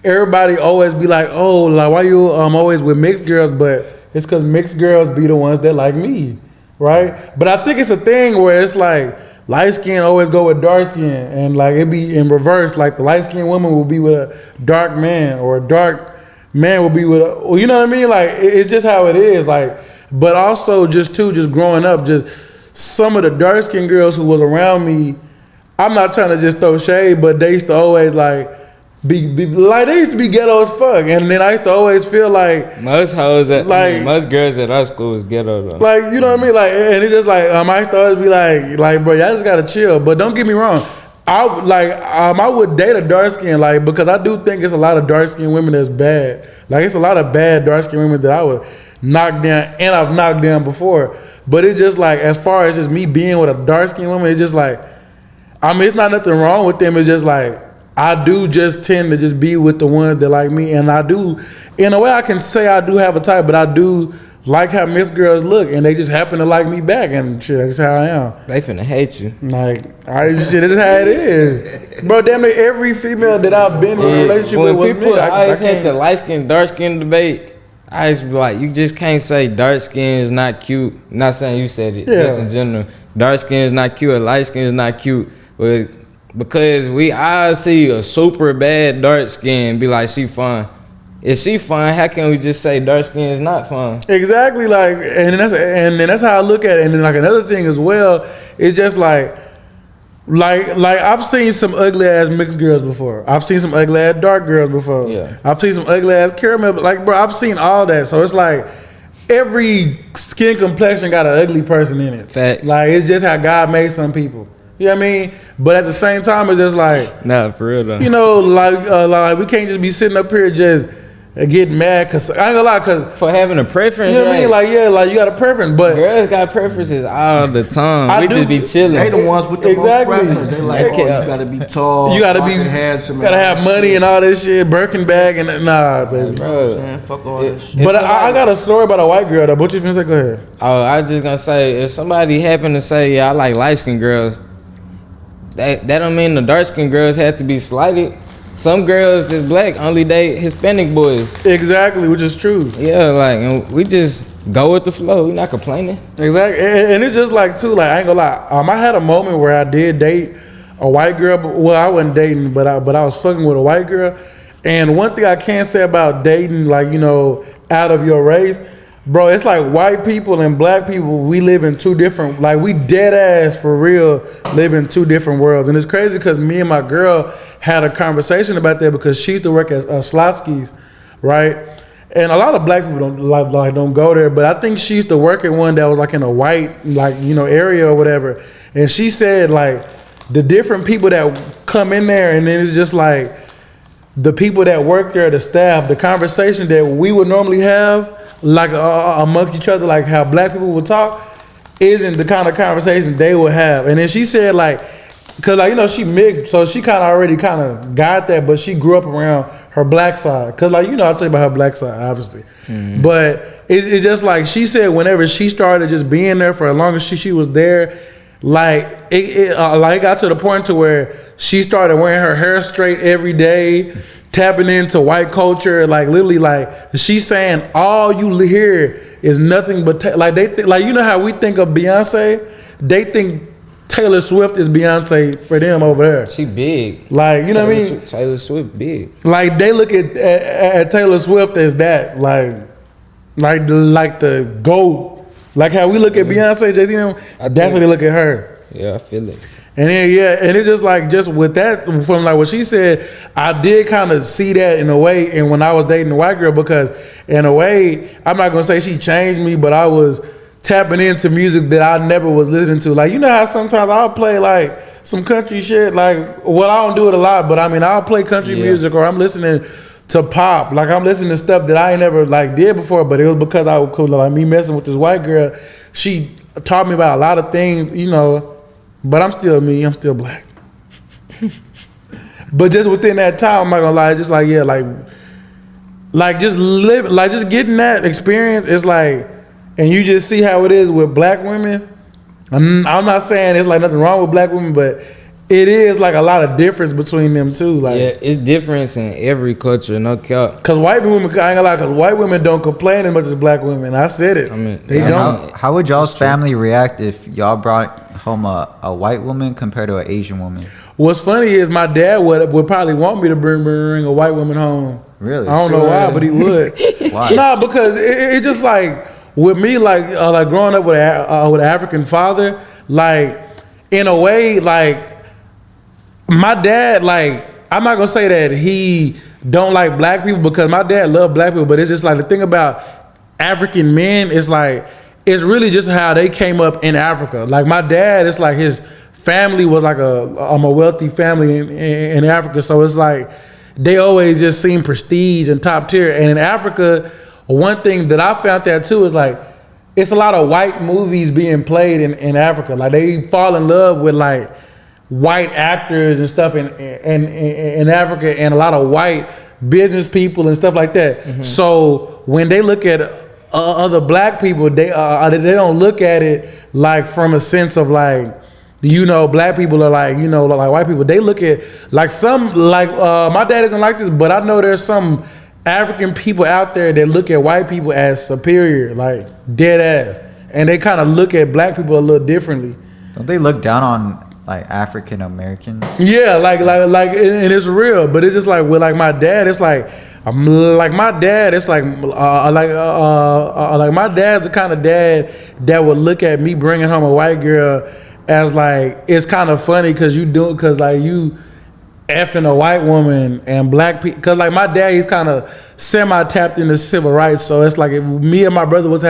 everybody always be like, oh, like why you always with mixed girls? But it's cause mixed girls be the ones that like me, right? But I think it's a thing where it's like light skin always go with dark skin, and like it be in reverse. Like the light skinned woman will be with a dark man, or a dark man will be with a, well, you know what I mean? Like it's just how it is. Like, but also just growing up, just some of the dark skinned girls who was around me. I'm not trying to just throw shade, but they used to always like be like they used to be ghetto as fuck, and then I used to always feel like Most hoes at Like- most girls at our school was ghetto though. like, you know what I mean? Like, and it's just like, I used to always be like, bro, y'all just gotta chill. But don't get me wrong. I would date a dark skin, like, because I do think it's a lot of dark skinned women that's bad. Like, it's a lot of bad dark skinned women that I would knock down, and I've knocked down before. But it's just like, as far as just me being with a dark skinned woman, it's just like, I mean, it's not nothing wrong with them. It's just like, I do just tend to just be with the ones that like me. And I do, in a way I can say I do have a type, but I do like how mixed girls look, and they just happen to like me back, and shit, that's how I am. They finna hate you. Like, shit, this is how it is. Bro, damn near every female that I've been in a relationship When with was people me. I always hate the can't. light skin, dark skin debate, I just be like, you just can't say dark skin is not cute. Not saying you said it, Yeah. just in general. Dark skin is not cute or light skin is not cute. But because I see a super bad dark skin and be like, she fine. If she fine, how can we just say dark skin is not fine? Exactly, like, and then that's how I look at it. And then like another thing as well, it's just like, Like I've seen some ugly ass mixed girls before. I've seen some ugly ass dark girls before. Yeah. I've seen some ugly ass caramel. Like, bro, I've seen all that. So it's like every skin complexion got an ugly person in it. Facts. Like it's just how God made some people. You know what I mean? But at the same time, it's just like, Nah, for real though. you know, like we can't just be sitting up here just getting mad because I ain't gonna lie, because for having a preference, you know what I mean? Like, yeah, like you got a preference, but girls got preferences all the time. I We do. just be chilling. They the ones with the Exactly. most preference. They like, oh, you gotta be tall, you gotta fucking be handsome, gotta have money and all this shit, Birkin bag and nah, baby. Bro. Man, fuck all that shit. But I got a story about a white girl though. What you finna say? Go ahead. Oh, I was just gonna say, if somebody happened to say, yeah, I like light skinned girls, that don't mean the dark skinned girls had to be slighted. Some girls that's black only date Hispanic boys. Exactly, which is true. Yeah, like, and we just go with the flow. We not complaining. Exactly, and it's just like too. Like I ain't gonna lie. I had a moment where I did date a white girl. But, well, I wasn't dating, but I was fucking with a white girl. And one thing I can say about dating, like, you know, out of your race, bro, it's like white people and black people, we live in two different, like we dead ass for real live in two different worlds. And it's crazy because me and my girl had a conversation about that because she used to work at Slotsky's, right? And a lot of black people don't go there, but I think she used to work at one that was like in a white, like, you know, area or whatever. And she said like the different people that come in there, and then it's just like the people that work there, the staff, the conversation that we would normally have, like amongst each other, like how black people would talk, isn't the kind of conversation they would have. And then she said like, cause like, you know, she mixed, so she kind of already kind of got that, but she grew up around her black side. Cause like, you know, I'll tell you about her black side, obviously. Mm-hmm. But it's just like, she said whenever she started just being there for as long as she was there, like it got to the point to where she started wearing her hair straight every day, tapping into white culture, like literally, like she's saying all you hear is nothing but like they like, you know how we think of Beyonce, they think Taylor Swift is Beyonce for them over there. She big. Like, you know what I mean? Taylor Swift big. Like they look at Taylor Swift as that, like the GOAT. Like how we look at Beyonce, that's how they look at her. Yeah, I feel it. And then and it's just like, just with that, from like what she said, I did kind of see that in a way. And when I was dating a white girl, because in a way, I'm not gonna say she changed me, but I was tapping into music that I never was listening to. Like, you know how sometimes I'll play like some country shit, like, well, I don't do it a lot, but I mean, I'll play country music, or I'm listening to pop. Like, I'm listening to stuff that I ain't never like did before, but it was because I was cool. Like me messing with this white girl, she taught me about a lot of things, you know, but I'm still me, I'm still black. But just within that time, I'm not gonna lie, just like, yeah, like just live, like just getting that experience, it's like, and you just see how it is with black women. I'm not saying it's like nothing wrong with black women, but it is like a lot of difference between them too. Like, yeah, it's difference in every culture, no cap. Cause white women, I ain't gonna lie, cause white women don't complain as much as black women. I said it. I mean, they don't. How would y'all's family react if y'all brought home a white woman compared to an Asian woman? What's funny is my dad would probably want me to bring a white woman home. Really? I don't know why, but he would. Why? Nah, because it just like with me, like growing up with an African father, like in a way, like my dad, like I'm not gonna say that he don't like black people, because my dad loved black people, but it's just like the thing about African men is like, it's really just how they came up in Africa. Like my dad, it's like his family was like a wealthy family in Africa, so it's like they always just seem prestige and top tier. And in Africa, one thing that I found out too is like, it's a lot of white movies being played in Africa. Like they fall in love with like white actors and stuff in Africa, and a lot of white business people and stuff like that. Mm-hmm. So when they look at other black people, they don't look at it like from a sense of like, you know, black people are like, you know, like white people. They look at like some, like my dad isn't like this, but I know there's some African people out there that look at white people as superior, like dead ass, and they kind of look at black people a little differently. Don't they look down on like African Americans? Yeah, like, and it's real, but it's just like with like my dad, it's like my dad, it's like my dad's the kind of dad that would look at me bringing home a white girl as like it's kind of funny because like you effing a white woman and black people. Because like my dad, he's kind of semi-tapped into civil rights. So it's like if me and my brother was to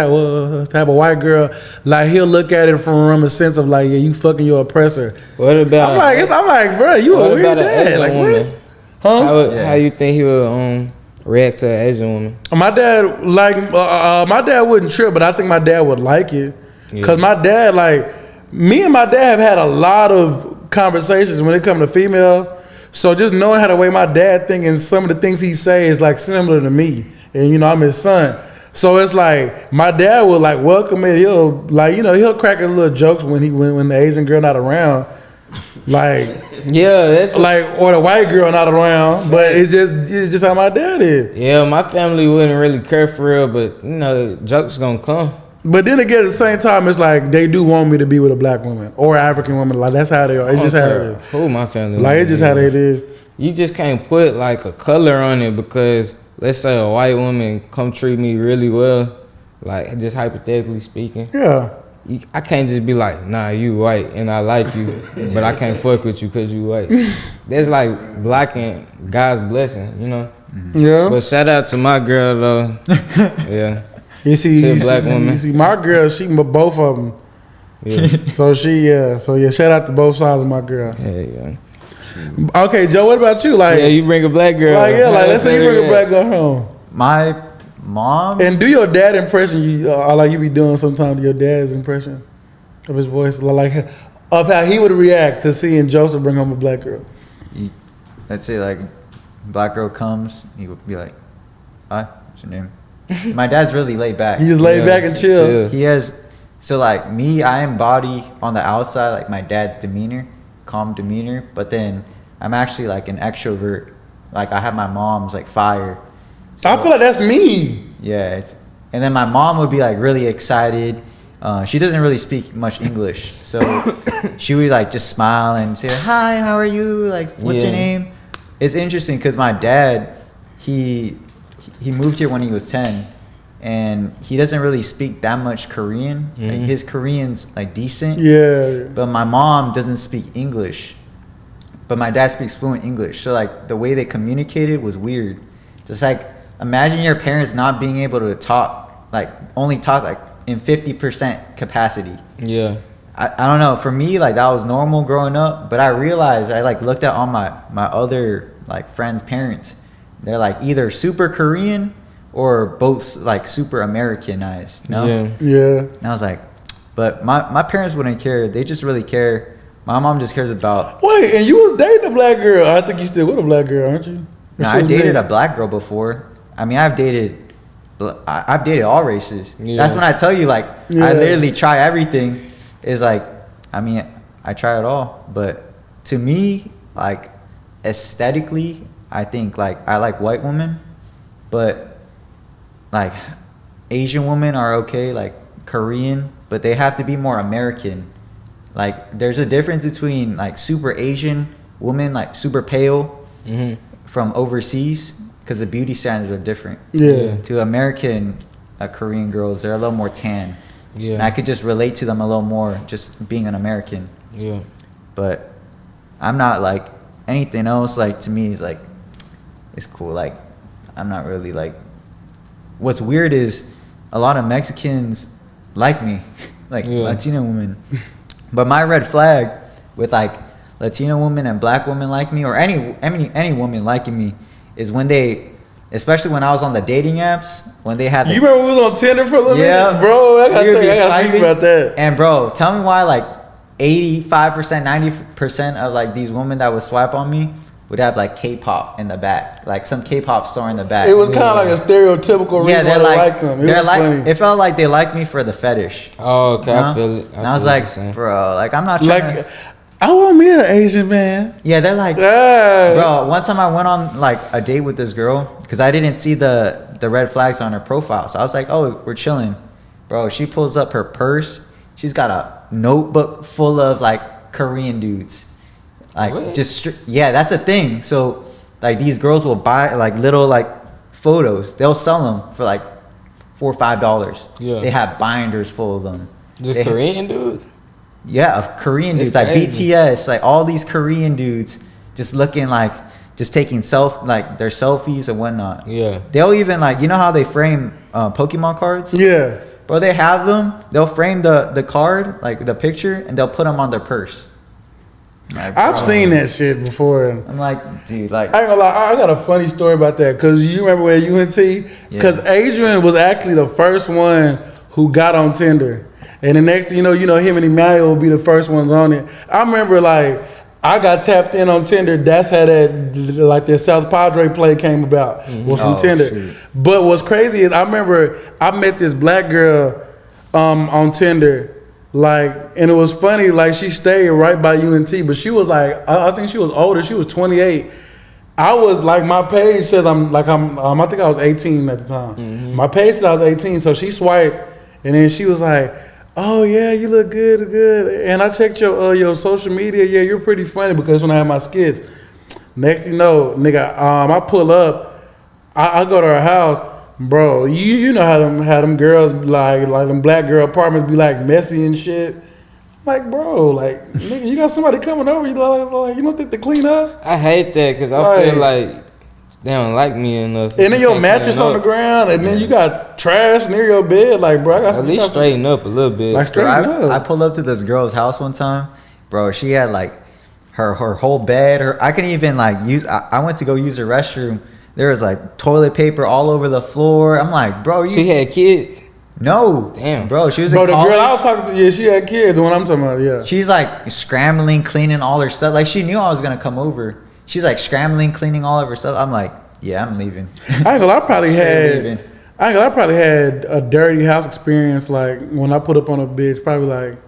have a white girl, like he'll look at it from a sense of like, yeah, you fucking your oppressor. What about? I'm like, bro, you a weird dad. Like, what? Huh? How you think he would react to an Asian woman? My dad, my dad wouldn't trip, but I think my dad would like it. Because my dad, like, me and my dad have had a lot of conversations when it comes to females. So just knowing how the way my dad think and some of the things he say is like similar to me. And, you know, I'm his son. So it's like, my dad will like welcome it. He'll like, you know, he'll crack his little jokes when the Asian girl not around. Like, yeah, that's like, or the white girl not around, but it's just how my dad is. Yeah, my family wouldn't really care for real, but you know, jokes gonna come. But then again, at the same time, it's like they do want me to be with a black woman or African woman. Like that's how they are. It's just how it is. Who my family? Like it's just how they is. You just can't put like a color on it because let's say a white woman come treat me really well, like just hypothetically speaking. Yeah. I can't just be like, nah, you white and I like you, but I can't fuck with you because you white. That's like blocking God's blessing, you know? Yeah. But shout out to my girl though. Yeah. You see, she a black woman. You see, my girl, she both of them. Yeah. So shout out to both sides of my girl. Yeah. Okay, Joe, what about you? Like, yeah, you bring a black girl. Like, yeah, like let's say you bring a black girl home. My mom. And do your dad impression like you be doing sometimes your dad's impression of his voice, like of how he would react to seeing Joseph bring home a black girl. Let's say like black girl comes, he would be like, "Hi, what's your name?" My dad's really laid back. He just laid back and chill. He has so like me, I embody on the outside like my dad's demeanor, calm demeanor, but then I'm actually like an extrovert. Like I have my mom's like fire. So, I feel like that's me. Yeah, and then my mom would be like really excited. She doesn't really speak much English, so she would like just smile and say, "Hi, how are you? Like, what's your name?" It's interesting because my dad, he moved here when he was 10, and he doesn't really speak that much Korean. Mm-hmm. Like, his Korean's like decent. Yeah. But my mom doesn't speak English, but my dad speaks fluent English. So like the way they communicated was weird. Just like imagine your parents not being able to talk, like only talk like in 50% capacity. Yeah. I don't know. For me, like that was normal growing up, but I realized I like looked at all my other like friends' parents. They're like either super Korean or both like super Americanized. You know? Yeah. And I was like, but my parents wouldn't care. They just really care. My mom just cares about. Wait, and you was dating a black girl? I think you still with a black girl, aren't you? No, I dated a black girl before. I mean, I've dated all races. Yeah. That's when I tell you, like, I literally try everything. Is like, I mean, I try it all. But to me, like, aesthetically, I think, like, I like white women. But, like, Asian women are okay, like, Korean. But they have to be more American. Like, there's a difference between, like, super Asian women, like, super pale from overseas. Because the beauty standards are different. Yeah. To American Korean girls, they're a little more tan. Yeah. And I could just relate to them a little more just being an American. Yeah. But I'm not like anything else. Like to me, is like it's cool. Like I'm not really like. What's weird is a lot of Mexicans like me, like Latino women. But my red flag with like Latino women and black women like me, or any woman liking me, is when they, especially when I was on the dating apps, when they had. You remember we was on Tinder for a little bit, bro? I gotta speak about that. And bro, tell me why like 85%, 90% of like these women that would swipe on me would have like K-pop in the back, like some K-pop star in the back. It was kind of like a stereotypical reason why they liked them. It was funny. It felt like they liked me for the fetish. Oh, okay, you know? I feel it. And I was like, bro, like I'm not trying to. I want me an Asian man. Yeah, they're like, bro. One time I went on like a date with this girl because I didn't see the red flags on her profile. So I was like, oh, we're chilling, bro. She pulls up her purse. She's got a notebook full of like Korean dudes, like what? Yeah, that's a thing. So like these girls will buy like little like photos. They'll sell them for like $4 or $5. Yeah, they have binders full of them. Just Korean dudes. Yeah, of Korean dudes, It's like crazy. BTS, like all these Korean dudes, just looking like, just taking like their selfies and whatnot. Yeah. They'll even like, you know how they frame Pokemon cards? Yeah. Bro, they have them. They'll frame the card, like the picture, and they'll put them on their purse. Like, I've seen that shit before. I'm like, dude, like, I ain't gonna lie, I got a funny story about that. Cause you remember when UNT? Cause Adrian was actually the first one who got on Tinder. And the next thing you know, him and Emmanuel will be the first ones on it. I remember like I got tapped in on Tinder. That's how that South Padre play came about. Was from Tinder. Shoot. But what's crazy is I remember I met this black girl on Tinder. Like, and it was funny, like she stayed right by UNT, but she was like, I think she was older. She was 28. I was like, my page says I think I was 18 at the time. My page said I was 18, so she swiped, and then she was like, "Oh yeah, you look good." And I checked your social media. Yeah, you're pretty funny because when I have my skits. Next thing you know, nigga, I pull up, I go to her house, bro. You know how them girls like them black girl apartments be like messy and shit. Like, bro, like, nigga, you got somebody coming over, you don't think to clean up? I hate that because I feel like they don't like me enough. And then your mattress on the ground, and then you got trash near your bed. Like, bro, I got at least straighten up a little bit. Like, straighten up. I pulled up to this girl's house one time, bro. She had like her whole bed. I couldn't even like use. I went to go use the restroom. There was like toilet paper all over the floor. I'm like, bro, She had kids. No, Damn, bro. She was Bro, in the college. girl I was talking to, yeah, she had kids. The one I'm talking about, yeah. She's like scrambling, cleaning all her stuff. Like she knew I was gonna come over. She's like scrambling, cleaning all of her stuff. I'm like, yeah, I'm leaving. I ain't gonna lie, I probably Leaving. had a dirty house experience like when I put up on a bitch, probably like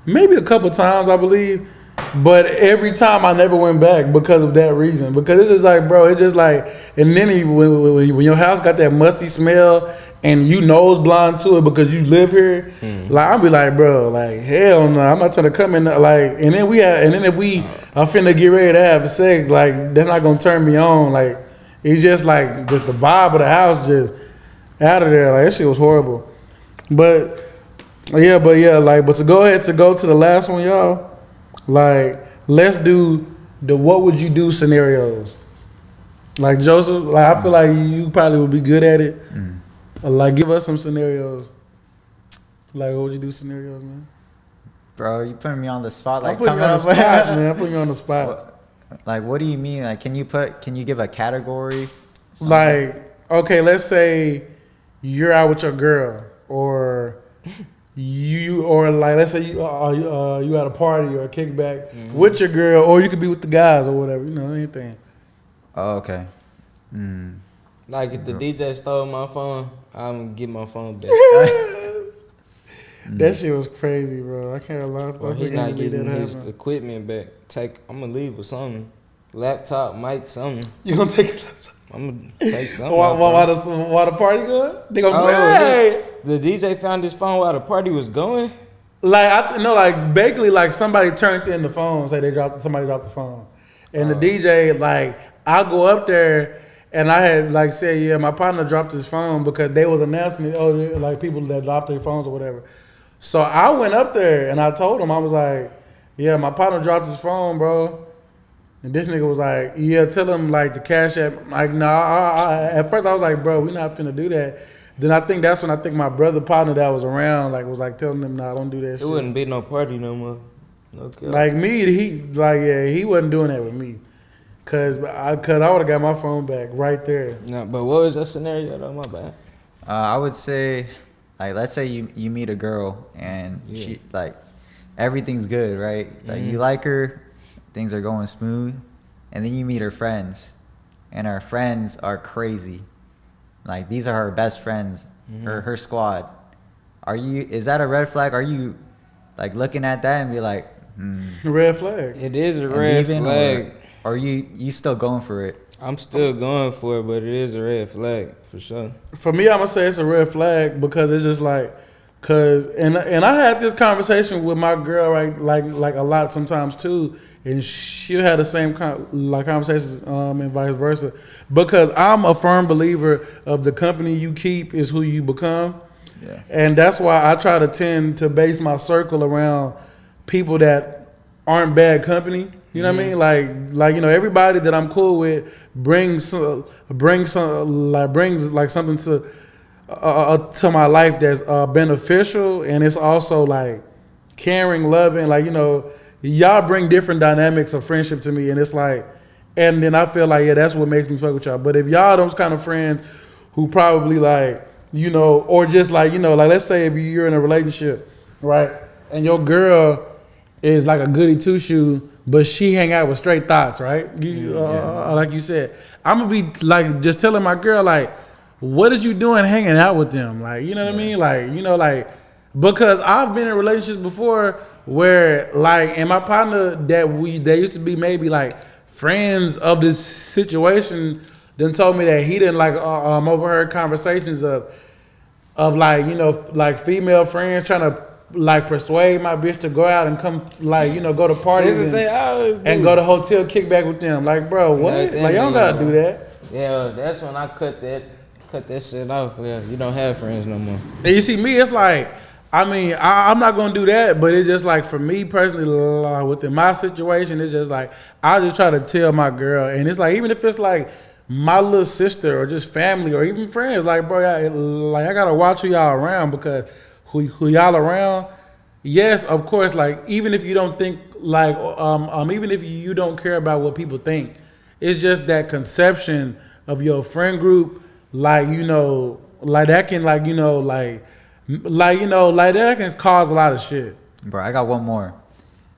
maybe a couple times I believe. But every time I never went back because of that reason. Because it's just like, bro, it's just like, and then when your house got that musty smell and you nose blind to it because you live here, like I'll be like, bro, like hell no, I'm not trying to come in like, and then if we are finna get ready to have sex, like that's not gonna turn me on. Like it's just like just the vibe of the house just out of there. Like that shit was horrible. But to go to the last one, y'all. Like, let's do the what would you do scenarios. Like Joseph, like I feel like you probably would be good at it. Like, give us some scenarios. Like, what would you do scenarios, man? Bro, you putting me on the spot. Like, I'm putting you on the spot, man. I'm putting you on the spot. Like, what do you mean? Like, can you give a category? Something? Like, okay, let's say you're out with your girl, or let's say you at a party or a kickback with your girl, or you could be with the guys or whatever, anything. Oh, okay. Like if the DJ stole my phone, I'm gonna get my phone back. That shit was crazy, bro. I can't lie. Or he not getting his equipment back. I'm gonna leave with something. Laptop, mic, something. You gonna take it? I'm gonna take something. While the party going? They gonna be like, hey. The DJ found his phone while the party was going. Like basically like somebody turned in the phone, say somebody dropped the phone, and the DJ like I go up there and I had like said, yeah, my partner dropped his phone because they was announcing it, like people that dropped their phones or whatever. So I went up there and I told him, I was like, yeah, my partner dropped his phone, bro. And this nigga was like, yeah, tell him like the cash app. Like, nah, at first I was like, bro, we not finna do that. Then I think that's when my brother partner that was around was like telling him, nah, don't do that shit. It wouldn't be no party no more. Okay. Like me, he wasn't doing that with me. Cause I would have got my phone back right there. No, but what was that scenario though? My bad. I would say, like, let's say you meet a girl and she like everything's good, right? Like you like her, things are going smooth, and then you meet her friends, and her friends are crazy. Like these are her best friends, her squad. Is that a red flag? Are you like looking at that and be like, red flag? It is a red flag. Or you still going for it? I'm still going for it, but it is a red flag for sure. For me, I'm gonna say it's a red flag because it's just like, and I had this conversation with my girl like a lot sometimes too, and she'll have the same conversations and vice versa. Because I'm a firm believer of the company you keep is who you become, and that's why I try to tend to base my circle around people that aren't bad company. You know what I mean? Like you know, everybody that I'm cool with brings like something to my life that's beneficial, and it's also like caring, loving. Like, you know, y'all bring different dynamics of friendship to me, and it's like, and then I feel like, yeah, that's what makes me fuck with y'all. But if y'all those kind of friends who probably like, you know, or just like, you know, like let's say if you're in a relationship, right, and your girl is like a goody two shoe, but she hang out with straight thoughts, right? Like you said, I'm gonna be like just telling my girl like, what is you doing hanging out with them? Like, you know what I mean? Like, you know, like, because I've been in relationships before where like, and my partner they used to be maybe like friends of this situation, then told me that he didn't like overheard conversations of like, you know, like female friends trying to like persuade my bitch to go out and come, like, you know, go to parties and go to hotel kickback with them. Like, bro, what? Like, you don't gotta do that. Yeah, that's when I cut that shit off. Yeah, you don't have friends no more. And you see me, it's like, I mean, I'm not gonna do that, but it's just like for me personally, like, within my situation, it's just like I just try to tell my girl, and it's like even if it's like my little sister or just family or even friends, like, bro, I gotta watch who y'all around, because who y'all around, yes, of course, like even if you don't think like even if you don't care about what people think, it's just that conception of your friend group, like, you know, like that can like, you know, like you know, like that can cause a lot of shit. Bro, I got one more.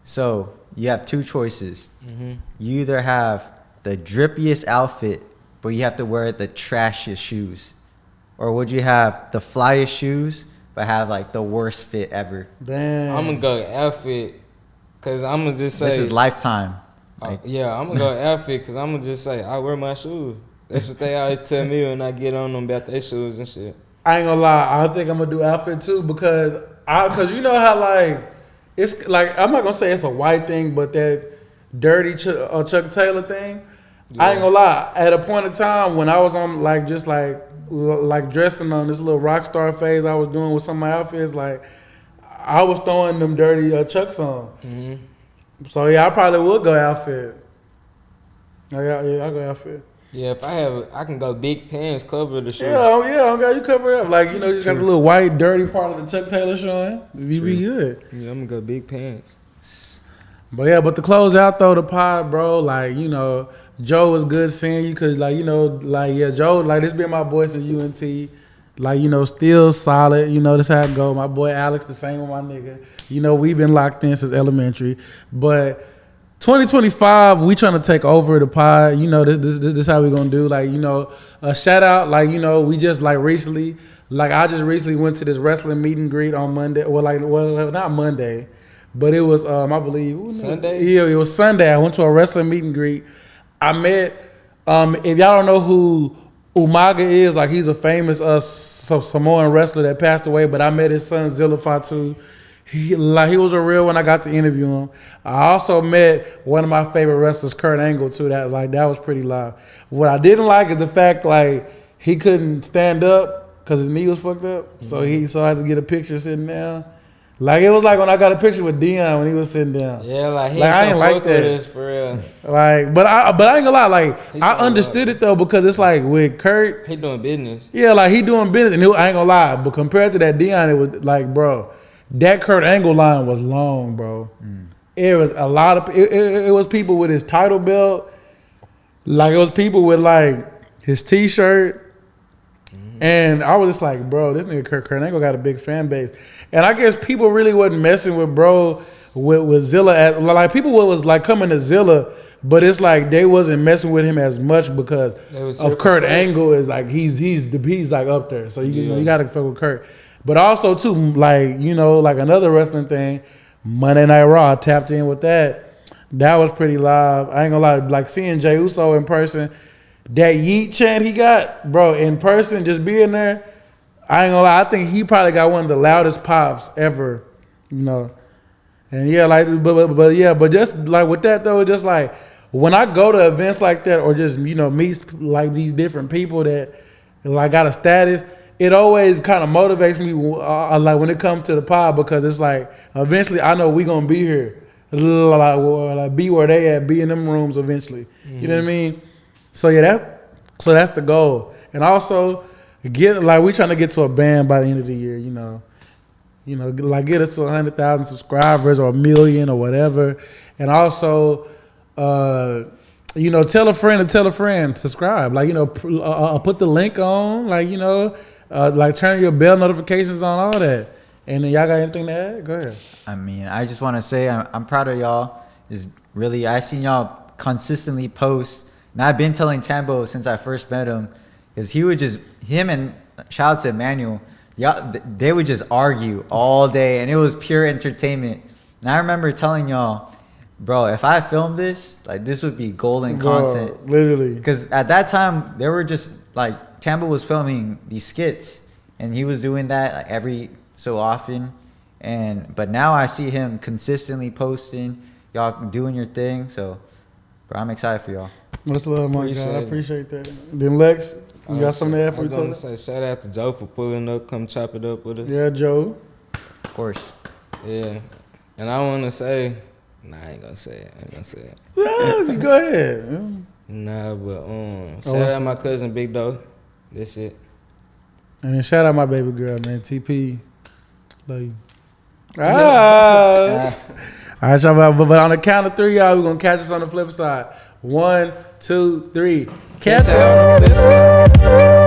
So you have two choices. Mm-hmm. You either have the drippiest outfit, but you have to wear the trashiest shoes, or would you have the flyest shoes but have like the worst fit ever? Damn. I'm gonna go outfit, cause I'm gonna just say this is lifetime. Yeah, I'm gonna go outfit, cause I'm gonna just say I wear my shoes. That's what they always tell me when I get on them about their shoes and shit. I ain't gonna lie, I think I'm gonna do outfit too, because you know how like it's like, I'm not gonna say it's a white thing, but that dirty Chuck Taylor thing. Yeah. I ain't gonna lie. At a point in time when I was on like just like dressing on this little rock star phase I was doing with some of my outfits, like I was throwing them dirty Chucks on. Mm-hmm. So yeah, I probably would go outfit. I'll go outfit. Yeah, if I can go big pants, cover the shirt. Yeah, you cover up. Like, you know, you just got the little white, dirty part of the Chuck Taylor showing. You be good. Yeah, I'm gonna go big pants. But to close out though the pod, bro, like, you know, Joe was good seeing you, cause like, you know, like, yeah, Joe, like this been my boy since UNT. Like, you know, still solid. You know, this how it go. My boy Alex, the same with my nigga. You know, we've been locked in since elementary. But 2025, we trying to take over the pod. You know, this how we gonna do. Like, you know, a shout out. Like, you know, we just like recently, like I just recently went to this wrestling meet and greet on Monday. Well, not Monday, but it was I believe Sunday. Yeah, it was Sunday. I went to a wrestling meet and greet. I met if y'all don't know who Umaga is, like he's a famous Samoan wrestler that passed away. But I met his son Zilla Fatu. He was a real one. I got to interview him. I also met one of my favorite wrestlers, Kurt Angle, too. That was pretty live. What I didn't like is the fact like he couldn't stand up because his knee was fucked up. Mm-hmm. So I had to get a picture sitting down. Like it was like when I got a picture with Dion when he was sitting down. Yeah, like I ain't like that. This for real. Like, but I ain't gonna lie. Like I understood it though, because it's like with Kurt, he doing business. Yeah, like he doing business, and I ain't gonna lie. But compared to that Dion, it was like, bro. That Kurt Angle line was long, bro. It was a lot of it was people with his title belt, like it was people with like his T-shirt, and I was just like, bro, this nigga Kurt Angle got a big fan base, and I guess people really wasn't messing with bro with Zilla. Like people was like coming to Zilla, but it's like they wasn't messing with him as much because of Kurt Angle is like he's like up there, so you got to fuck with Kurt. But also too, like, you know, like another wrestling thing, Monday Night Raw, I tapped in with that. That was pretty live. I ain't gonna lie, like seeing Jey Uso in person, that yeet chant he got, bro, in person, just being there, I ain't gonna lie, I think he probably got one of the loudest pops ever, you know. And yeah, like, but just like with that though, just like when I go to events like that or just, you know, meet like these different people that like got a status, it always kind of motivates me like when it comes to the pod, because it's like eventually I know we gonna be here, like be where they at, be in them rooms eventually. You know what I mean? So yeah, that's the goal, and also we trying to get to a band by the end of the year. Like get us to 100,000 subscribers or 1 million or whatever, and also. Tell a friend to tell a friend, subscribe. Like, put the link on, like turn your bell notifications on, all that. And then y'all got anything to add? Go ahead. I mean, I just want to say I'm proud of y'all. I seen y'all consistently post. And I've been telling Tambo since I first met him, because him and shout out to Emmanuel, they would just argue all day, and it was pure entertainment. And I remember telling y'all, bro, if I filmed this, like this would be golden content. Literally. Because at that time, they were just like Tambo was filming these skits, and he was doing that like every so often. But now I see him consistently posting, y'all doing your thing. So, bro, I'm excited for y'all. Much love, my guy. I appreciate that. Then Lex, you got something to add for you? I'm gonna say shout out to Joe for pulling up, come chop it up with us. Yeah, Joe. Of course. Yeah, and I want to say. Nah, I ain't gonna say it. Yeah, go ahead. Nah, but shout out my cousin Big Doe. That's it. And then shout out my baby girl, man. TP. Love you. All right, y'all. But on the count of 3, y'all, we're gonna catch us on the flip side. 1, 2, 3. Catch us on the flip side.